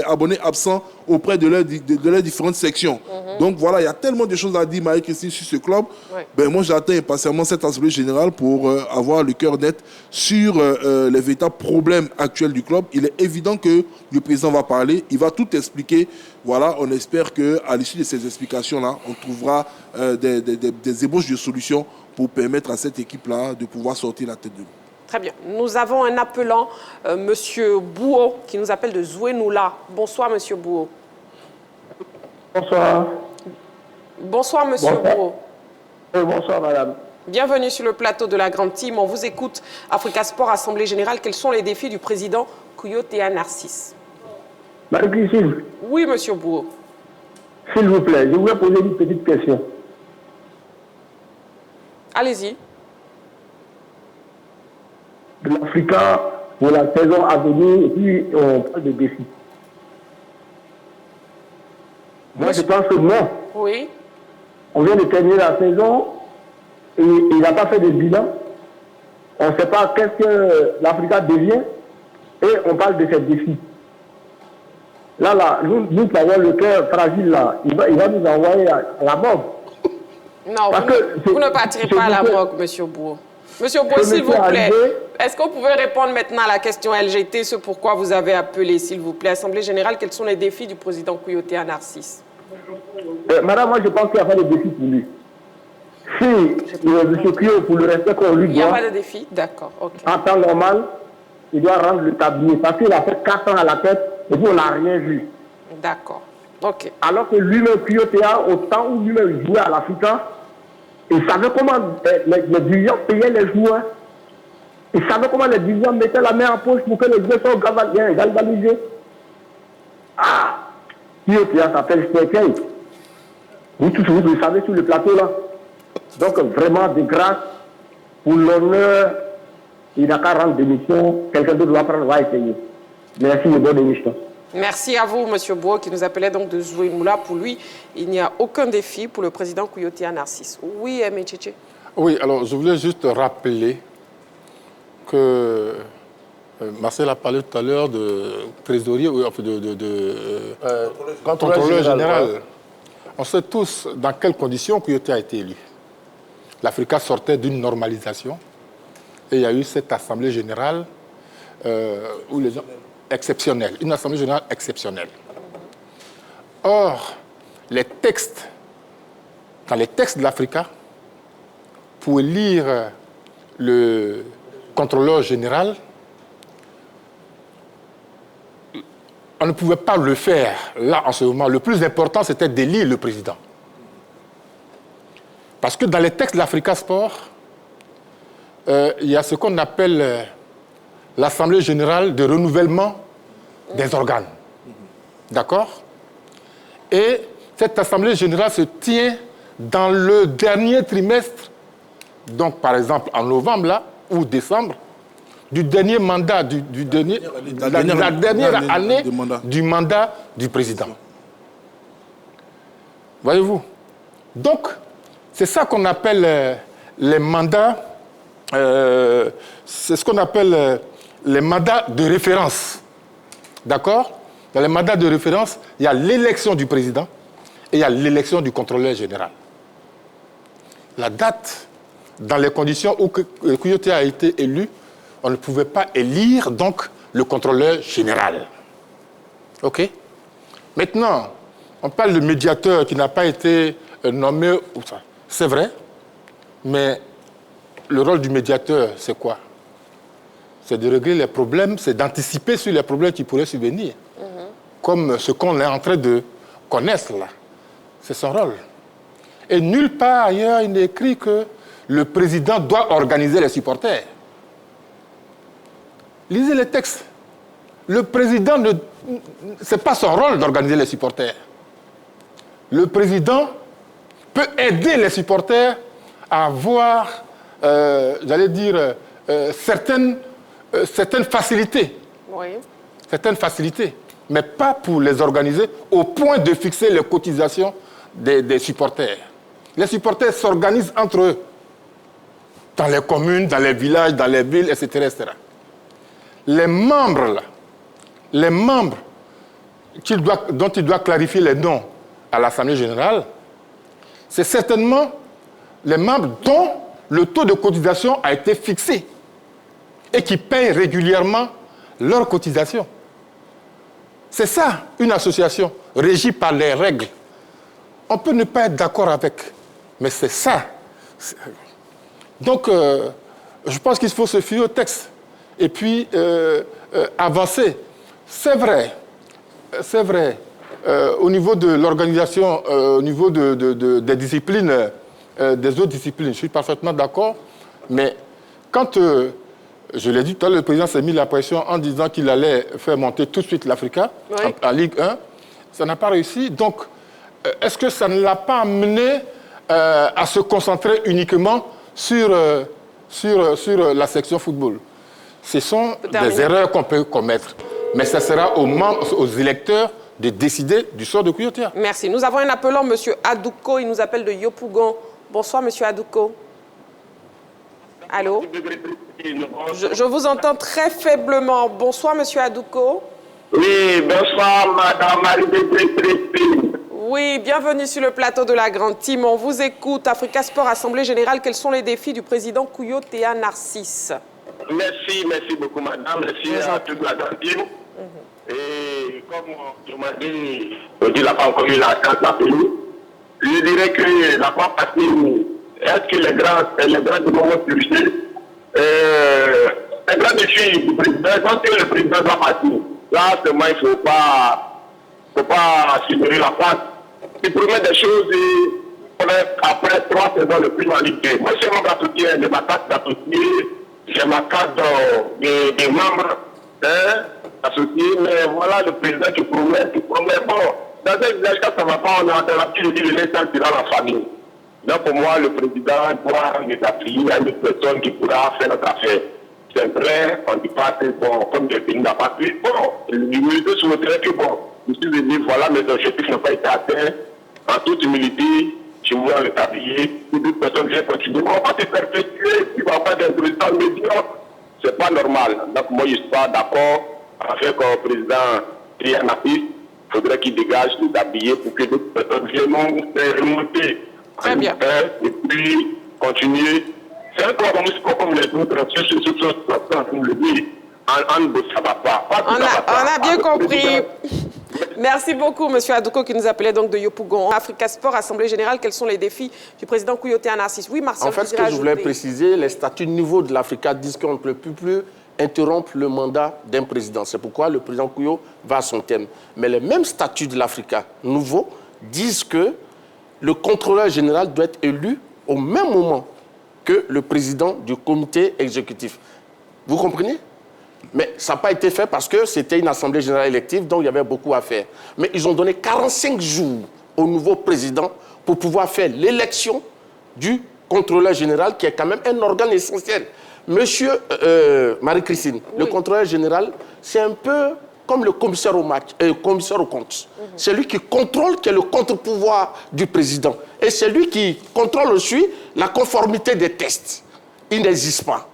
Speaker 4: abonnés absents auprès de leurs différentes sections. Donc voilà, il y a tellement de choses à dire, Marie-Christine, sur ce club. Ouais. Ben, moi, j'attends impatiemment cette assemblée générale pour avoir le cœur net sur les véritables problèmes actuels du club. Il est évident que le président va parler, il va tout expliquer. Voilà, on espère qu'à l'issue de ces explications-là, on trouvera des ébauches de solutions pour permettre à cette équipe-là de pouvoir sortir la tête de l'eau.
Speaker 1: Très bien. Nous avons un appelant, Monsieur Bouo, qui nous appelle de Zouenoula. Bonsoir, Monsieur Bouo.
Speaker 19: Bonsoir.
Speaker 1: Bonsoir, Monsieur Bouo.
Speaker 19: Bonsoir, madame.
Speaker 1: Bienvenue sur le plateau de la Grande Team. On vous écoute. Africa Sport, Assemblée Générale. Quels sont les défis du président Kouyaté Narcisse?
Speaker 19: Marie-Christine.
Speaker 1: Oui, Monsieur Bouo.
Speaker 19: S'il vous plaît, je voudrais poser une petite question.
Speaker 1: Allez-y.
Speaker 19: De l'Africa pour la saison à venir, et puis on parle de défis. Moi, je pense que non.
Speaker 1: Oui.
Speaker 19: On vient de terminer la saison et il n'a pas fait de bilan. On ne sait pas qu'est-ce que l'Africa devient et on parle de ces défis. Là, nous avons le cœur fragile là. Il va nous envoyer à la mort.
Speaker 1: Non, vous ne partirez pas à la morgue, Monsieur Bouo. Monsieur Bouo, s'il vous plaît, est-ce que vous pouvez répondre maintenant à la question LGT, ce pourquoi vous avez appelé, s'il vous plaît, Assemblée Générale, quels sont les défis du président Kouyaté Narcisse?
Speaker 19: Madame, moi je pense qu'il n'y a pas de défi pour lui. Si M. Kouyaté, pour le respect qu'on lui doit...
Speaker 1: Il n'y a pas de défi? D'accord, ok.
Speaker 19: En temps normal, il doit rendre le tablier. Parce qu'il a fait 4 ans à la tête et puis on n'a rien vu.
Speaker 1: D'accord, ok.
Speaker 19: Alors que lui-même, Kouyaté, au temps où lui-même jouait à l'Africa, il savait comment les dirigeants payaient les joueurs. Il savait comment les dirigeants mettaient la main en poche pour que les joueurs soient galvanisés. Ah! Kouyaté s'appelle Stekei. Vous tous, vous le savez sur le plateau là. Donc vraiment de grâce, pour l'honneur, il n'a qu'à rendre démission. Quelqu'un d'autre va essayer. Merci et bonne émission.
Speaker 1: Merci à vous, M. Bois, qui nous appelait donc de Zouimoula. Pour lui, il n'y a aucun défi pour le président Kouyotea Narcisse. Oui, M. Tchétché.
Speaker 6: Oui, alors je voulais juste rappeler que Marcel a parlé tout à l'heure de trésorier, contrôleur général. On sait tous dans quelles conditions Kouyotea a été élu. L'Africa sortait d'une normalisation et il y a eu cette assemblée générale où les gens... exceptionnelle, une assemblée générale exceptionnelle. Or, dans les textes de l'Africa, pour élire le contrôleur général, on ne pouvait pas le faire là en ce moment. Le plus important, c'était d'élire le président. Parce que dans les textes de l'Africa Sport, il y a ce qu'on appelle l'Assemblée générale de renouvellement des organes. D'accord? Et cette Assemblée générale se tient dans le dernier trimestre, donc par exemple en novembre là, ou décembre, du dernier mandat, la dernière année du mandat du président. Voyez-vous? Donc, c'est ça qu'on appelle les mandats, c'est ce qu'on appelle les mandats de référence. D'accord? Dans les mandats de référence, il y a l'élection du président et il y a l'élection du contrôleur général. La date, dans les conditions où Kouyotea a été élu, on ne pouvait pas élire donc le contrôleur général. OK? Maintenant, on parle de médiateur qui n'a pas été nommé. C'est vrai, mais le rôle du médiateur, c'est quoi? C'est de régler les problèmes, c'est d'anticiper sur les problèmes qui pourraient survenir. Comme ce qu'on est en train de connaître là. C'est son rôle. Et nulle part ailleurs, il n'est écrit que le président doit organiser les supporters. Lisez les textes. Le président, ce n'est pas son rôle d'organiser les supporters. Le président peut aider les supporters à avoir, j'allais dire, certaines facilités.
Speaker 1: Oui.
Speaker 6: Certaines facilités, mais pas pour les organiser au point de fixer les cotisations des supporters. Les supporters s'organisent entre eux, dans les communes, dans les villages, dans les villes, etc. etc. Les membres, là, les membres dont il doit clarifier les noms à l'Assemblée générale, c'est certainement les membres dont le taux de cotisation a été fixé et qui payent régulièrement leurs cotisations. C'est ça, une association régie par les règles. On peut ne pas être d'accord avec, mais c'est ça. Donc, je pense qu'il faut se fier au texte et puis avancer. C'est vrai, au niveau de l'organisation, au niveau des disciplines, des autres disciplines, je suis parfaitement d'accord, mais quand, je l'ai dit tout à l'heure, le président s'est mis la pression en disant qu'il allait faire monter tout de suite l'Africa en Ligue 1, ça n'a pas réussi. Donc, est-ce que ça ne l'a pas amené à se concentrer uniquement sur la section football? Ce sont des erreurs qu'on peut commettre. Mais ça sera aux électeurs de décider du sort de Kouyotea.
Speaker 1: Merci. Nous avons un appelant, M. Adouko. Il nous appelle de Yopougon. Bonsoir, M. Adouko. Allô? Je vous entends très faiblement. Bonsoir, M. Adouko.
Speaker 18: Oui, bonsoir, Madame Marie-Bétré.
Speaker 1: Oui, bienvenue sur le plateau de la Grande Team. On vous écoute. Africa Sport, Assemblée Générale, quels sont les défis du président Kouyotea Narcisse?
Speaker 18: Merci beaucoup, Madame. Merci à toute la Grande Team. Et comme je m'ai dit, il n'a pas encore eu la chance d'appeler. Je dirais que la fois passée, est-ce que les grands vont surgir? Les grands défis du président, quand le président doit partir, là, seulement, il ne faut pas subir la face. Il promet des choses et après 3 saisons de plus en Ligue 2. Moi, je suis membre associé de ma carte d'associé, j'ai ma carte des membres associés, mais voilà le président qui promet. Bon, dans un village, quand ça ne va pas, on a l'habitude de dire le laisser dans la famille. Donc pour moi, le président doit nous appuyer à une personne qui pourra faire notre affaire.
Speaker 17: c'est vrai, on ne dit pas que, bon, comme le pays n'a pas pu, bon, l'humilité sur le terrain que, bon, je suis venu, voilà, mes objectifs n'ont pas été atteints. En toute humilité, je voulais le tablier, pour d'autres personnes viennent continuer. On va pas se perpétuer, il va pas être président médiocre. C'est pas normal. Donc, moi, je ne suis pas d'accord avec le président Trianapis. Il faudrait qu'il dégage le tablier pour que d'autres personnes viennent nous faire remonter.
Speaker 1: Très bien.
Speaker 17: Et puis, continuer. C'est un club comme les autres, comme le dit. Ça va pas.
Speaker 1: On a bien compris. Merci beaucoup, M. Adouko, qui nous appelait donc de Yopougon. Africa Sport, Assemblée Générale, quels sont les défis du président Kouyaté Anassis? Oui, Martial,
Speaker 3: en fait, ce que je voulais préciser, les statuts nouveaux de l'Africa disent qu'on ne peut plus interrompre le mandat d'un président. C'est pourquoi le président Kouyo va à son thème. Mais les mêmes statuts de l'Africa nouveaux disent que le contrôleur général doit être élu au même moment que le président du comité exécutif. Vous comprenez? Mais ça n'a pas été fait parce que c'était une assemblée générale élective, donc il y avait beaucoup à faire. Mais ils ont donné 45 jours au nouveau président pour pouvoir faire l'élection du contrôleur général, qui est quand même un organe essentiel. Monsieur Marie-Christine, le contrôleur général, c'est un peu comme le commissaire aux comptes. C'est lui qui contrôle, qui est le contre-pouvoir du président. Et c'est lui qui contrôle aussi la conformité des tests. Il n'existe pas.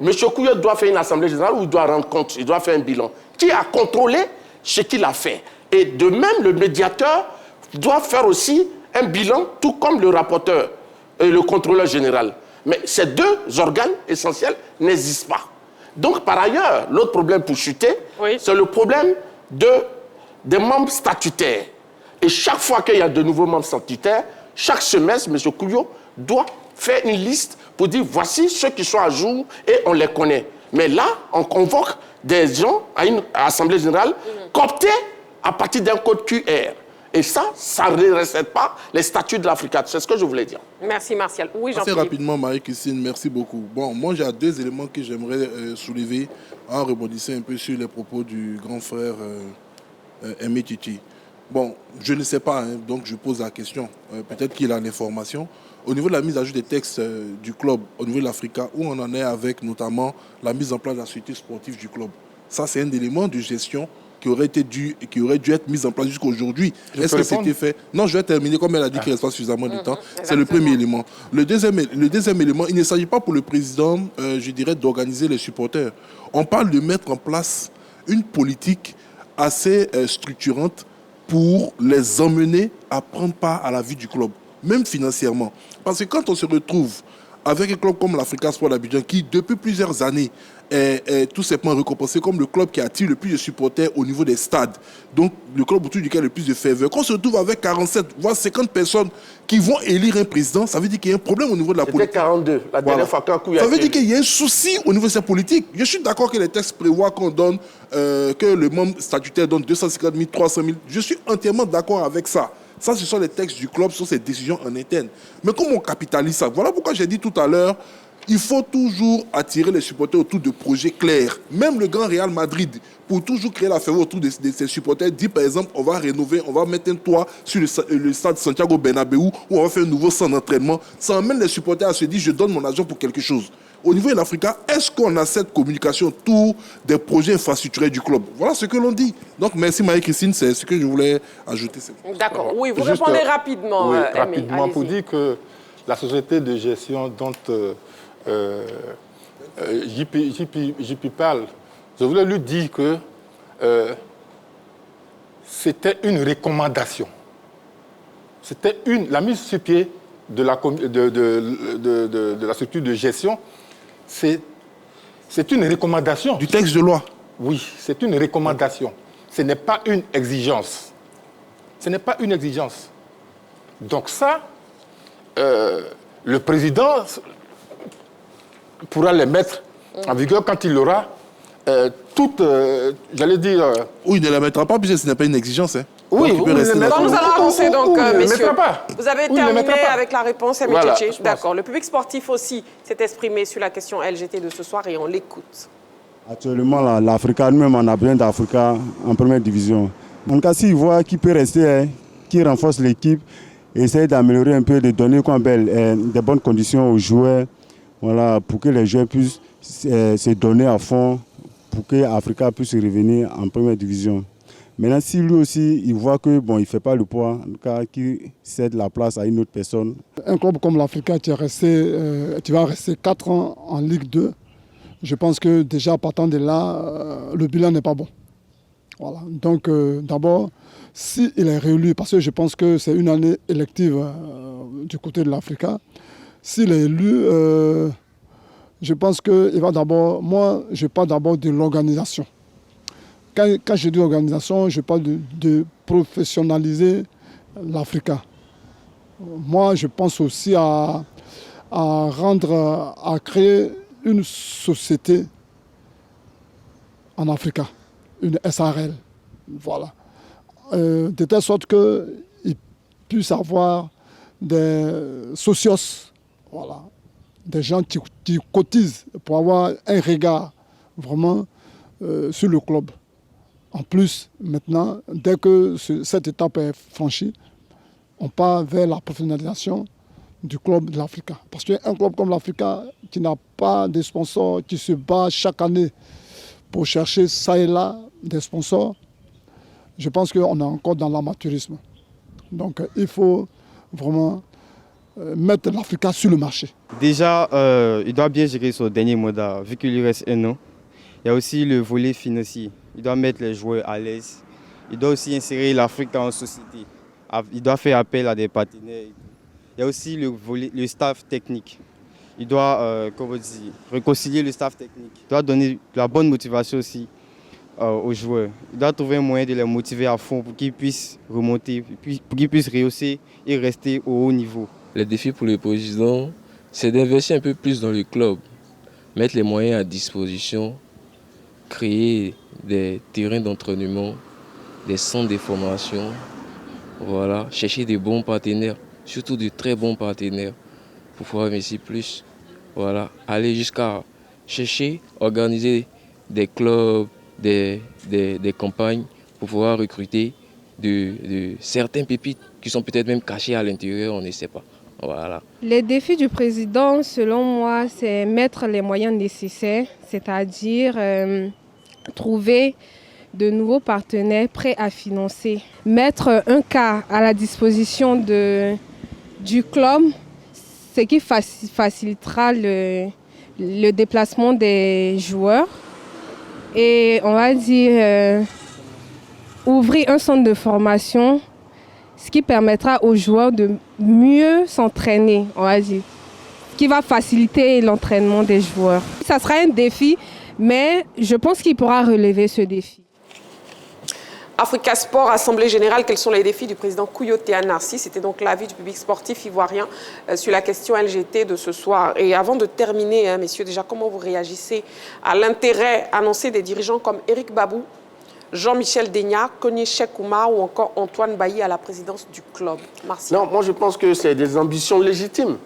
Speaker 3: M. Kouyo doit faire une assemblée générale où il doit rendre compte, il doit faire un bilan. Qui a contrôlé ce qu'il a fait? Et de même, le médiateur doit faire aussi un bilan, tout comme le rapporteur et le contrôleur général. Mais ces deux organes essentiels n'existent pas. Donc, par ailleurs, l'autre problème pour chuter, c'est le problème des membres statutaires. Et chaque fois qu'il y a de nouveaux membres statutaires, chaque semestre, M. Kouyo doit faire une liste pour dire voici ceux qui sont à jour et on les connaît. Mais là, on convoque des gens à une assemblée générale cooptés à partir d'un code QR. Et ça ne respecte pas les statuts de l'Africa. C'est ce que je voulais dire.
Speaker 1: Merci, Martial. Oui,
Speaker 4: Assez rapidement, Marie-Christine, merci beaucoup. Bon, moi, j'ai deux éléments que j'aimerais soulever en rebondissant un peu sur les propos du grand frère Aimé Titi. Bon, je ne sais pas, hein, donc je pose la question. Peut-être qu'il a l'information. Au niveau de la mise à jour des textes du club, au niveau de l'Africa, où on en est avec notamment la mise en place de la société sportive du club. Ça, c'est un élément de gestion qui aurait dû être mis en place jusqu'à aujourd'hui. Est-ce que c'était fait? Non, je vais terminer comme elle a dit qu'il reste pas suffisamment de temps. C'est le premier élément. Le deuxième élément, il ne s'agit pas pour le président, je dirais, d'organiser les supporters. On parle de mettre en place une politique assez structurante pour les emmener à prendre part à la vie du club, même financièrement. Parce que quand on se retrouve avec un club comme l'Africa Sport d'Abidjan, qui depuis plusieurs années est tout simplement récompensé comme le club qui attire le plus de supporters au niveau des stades, donc le club autour duquel il y a le plus de ferveur, quand on se retrouve avec 47 voire 50 personnes qui vont élire un président, ça veut dire qu'il y a un problème au niveau de la politique.
Speaker 3: C'était 42, la dernière fois qu'un coup...
Speaker 4: Ça veut dire qu'il y a un souci au niveau de cette politique. Je suis d'accord que les textes prévoient qu'on donne, que le membre statutaire donne 250 000, 300 000. Je suis entièrement d'accord avec ça. Ça, ce sont les textes du club sur ces décisions en interne. Mais comment on capitalise ça? Voilà pourquoi j'ai dit tout à l'heure, il faut toujours attirer les supporters autour de projets clairs. Même le Grand Real Madrid, pour toujours créer la ferveur autour de ses supporters, dit par exemple, on va rénover, on va mettre un toit sur le stade Santiago Bernabéu, où on va faire un nouveau centre d'entraînement. Ça emmène les supporters à se dire, je donne mon argent pour quelque chose. Au niveau de l'Africa, est-ce qu'on a cette communication autour des projets infrastructurels du club? Voilà ce que l'on dit. Donc, merci Marie-Christine, c'est ce que je voulais ajouter.
Speaker 1: D'accord. Oui, vous répondez rapidement.
Speaker 6: Oui, rapidement, pour dire que la société de gestion dont JP parle, je voulais lui dire que c'était une recommandation. C'était la mise sur pied de la structure de gestion. C'est une recommandation.
Speaker 4: Du texte de loi?
Speaker 6: Oui, c'est une recommandation. Ce n'est pas une exigence. Ce n'est pas une exigence. Donc ça, le président pourra les mettre en vigueur quand il aura j'allais dire...
Speaker 4: Ou il ne la mettra pas, puisque ce n'est pas une exigence. Hein.
Speaker 1: Oui, nous allons avancer donc, messieurs. Vous avez terminé avec la réponse,
Speaker 7: Voilà,
Speaker 1: d'accord. Le public sportif aussi s'est exprimé sur la question LGT de ce soir et on l'écoute.
Speaker 20: Actuellement, l'Africa, nous-mêmes, on a besoin d'Africa en première division. En tout cas, s'il voit qui peut rester, qui renforce l'équipe, essayer d'améliorer un peu, de donner des bonnes conditions aux joueurs, voilà, pour que les joueurs puissent s'est donné à fond pour que Africa puisse revenir en première division. Maintenant, si lui aussi, il voit que il ne fait pas le poids, en tout cas, qu'il cède la place à une autre personne.
Speaker 21: Un club comme l'Africa, tu vas rester 4 ans en Ligue 2. Je pense que déjà, partant de là, le bilan n'est pas bon. Voilà. Donc, d'abord, s'il est réélu, parce que je pense que c'est une année élective du côté de l'Africa, s'il est élu, je pense qu'il va d'abord, moi, je parle d'abord de l'organisation. Quand je dis organisation, je parle de professionnaliser l'Africa. Moi, je pense aussi à créer une société en Africa, une SARL, voilà. De telle sorte qu'il puisse avoir des socios, voilà, des gens qui cotisent pour avoir un regard vraiment sur le club. En plus, maintenant, dès que cette étape est franchie, on part vers la professionnalisation du club de l'Africa. Parce qu'un club comme l'Africa, qui n'a pas de sponsors, qui se bat chaque année pour chercher ça et là des sponsors, je pense qu'on est encore dans l'amateurisme. Donc il faut vraiment mettre l'Africa sur le marché.
Speaker 22: Déjà, il doit bien gérer son dernier mandat, vu qu'il lui reste 1 an. Il y a aussi le volet financier. Il doit mettre les joueurs à l'aise. Il doit aussi insérer l'Afrique en société. Il doit faire appel à des partenaires. Il y a aussi le staff technique. Il doit réconcilier le staff technique. Il doit donner la bonne motivation aussi aux joueurs. Il doit trouver un moyen de les motiver à fond pour qu'ils puissent remonter, pour qu'ils puissent rehausser et rester au haut niveau.
Speaker 23: Le défi pour le président, c'est d'investir un peu plus dans le club, mettre les moyens à disposition, créer des terrains d'entraînement, des centres de formation, voilà, chercher des bons partenaires, surtout de très bons partenaires pour pouvoir investir plus. Voilà, aller jusqu'à chercher, organiser des clubs, des campagnes pour pouvoir recruter de certains pépites qui sont peut-être même cachés à l'intérieur, on ne sait pas. Voilà.
Speaker 24: Les défis du président, selon moi, c'est mettre les moyens nécessaires, c'est-à-dire trouver de nouveaux partenaires prêts à financer, mettre un cas à la disposition du club, ce qui facilitera le déplacement des joueurs et on va dire ouvrir un centre de formation, ce qui permettra aux joueurs de mieux s'entraîner, on va dire, ce qui va faciliter l'entraînement des joueurs. Ça sera un défi, mais je pense qu'il pourra relever ce défi.
Speaker 1: Africa Sport, Assemblée Générale, quels sont les défis du président Kouyaté Narcisse? C'était donc l'avis du public sportif ivoirien sur la question LGT de ce soir. Et avant de terminer, messieurs, déjà, comment vous réagissez à l'intérêt annoncé des dirigeants comme Éric Babou, Jean-Michel Denyat, Kony Cheikh Oumar ou encore Antoine Bailly à la présidence du club? Martial.
Speaker 3: Non, moi je pense que c'est des ambitions légitimes.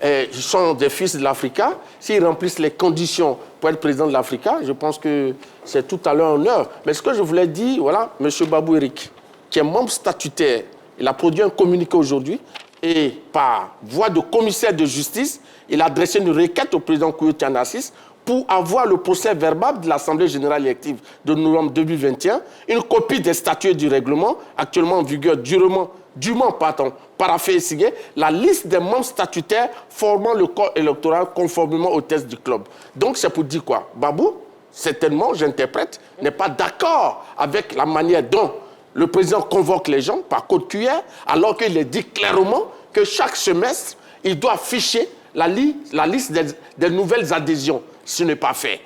Speaker 3: Ils sont des fils de l'Africa. S'ils remplissent les conditions pour être président de l'Africa, je pense que c'est tout à leur honneur. Mais ce que je voulais dire, voilà, M. Babou Eric, qui est membre statutaire, il a produit un communiqué aujourd'hui et par voie de commissaire de justice, il a adressé une requête au président Kouyaté Narcisse pour avoir le procès verbal de l'Assemblée générale élective de novembre 2021, une copie des statuts et du règlement actuellement en vigueur dûment paraphé et signé, la liste des membres statutaires formant le corps électoral conformément aux tests du club. Donc c'est pour dire quoi? Babou, certainement, j'interprète, n'est pas d'accord avec la manière dont le président convoque les gens par code QR, alors qu'il est dit clairement que chaque semestre, il doit afficher la liste des nouvelles adhésions. Ce n'est pas fait.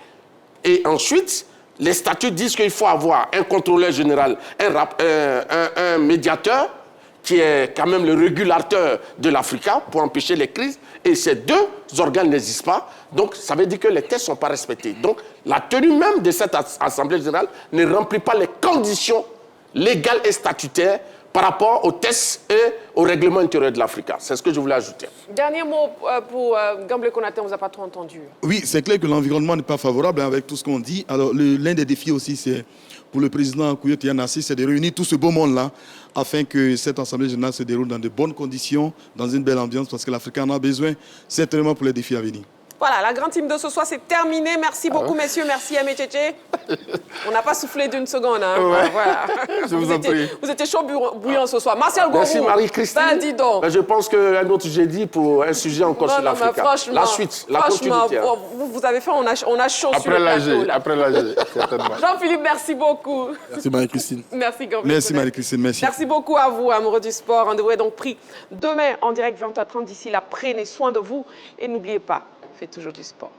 Speaker 3: Et ensuite, les statuts disent qu'il faut avoir un contrôleur général, un médiateur, qui est quand même le régulateur de l'Africa pour empêcher les crises. Et ces deux organes n'existent pas. Donc, ça veut dire que les tests ne sont pas respectés. Donc, la tenue même de cette Assemblée générale ne remplit pas les conditions légales et statutaires par rapport aux tests et au règlement intérieur de l'Africa. C'est ce que je voulais ajouter.
Speaker 1: Dernier mot pour Gamble Konaté, on ne vous a pas trop entendu.
Speaker 5: Oui, c'est clair que l'environnement n'est pas favorable avec tout ce qu'on dit. Alors, l'un des défis aussi, c'est pour le président Kouyaté Narcisse, c'est de réunir tout ce beau monde-là afin que cette Assemblée générale se déroule dans de bonnes conditions, dans une belle ambiance, parce que l'Afrique en a besoin, certainement pour les défis à venir.
Speaker 1: Voilà, la grande team de ce soir, c'est terminé. Merci beaucoup, messieurs. Merci, Aimé Tchétché. On n'a pas soufflé d'une seconde. Hein.
Speaker 3: Ouais.
Speaker 1: Voilà.
Speaker 3: Je vous en prie.
Speaker 1: Vous étiez chaud bouillant ce soir. Martial Gorou.
Speaker 3: Merci, Marie-Christine.
Speaker 1: Ben, dis donc.
Speaker 3: Je pense qu'un autre jeudi pour un sujet encore sur l'Afrique. La suite, la continuité.
Speaker 1: Vous avez fait, on a chaud sur le plateau.
Speaker 6: Après l'AG, certainement.
Speaker 1: Jean-Philippe, merci beaucoup.
Speaker 4: Merci, Marie-Christine.
Speaker 1: Merci, Gabriel.
Speaker 5: Merci, Marie-Christine. Merci.
Speaker 1: Merci beaucoup à vous, amoureux du sport. Rendez-vous est donc pris demain en direct 20h30. D'ici là, prenez soin de vous et n'oubliez pas, faites toujours du sport.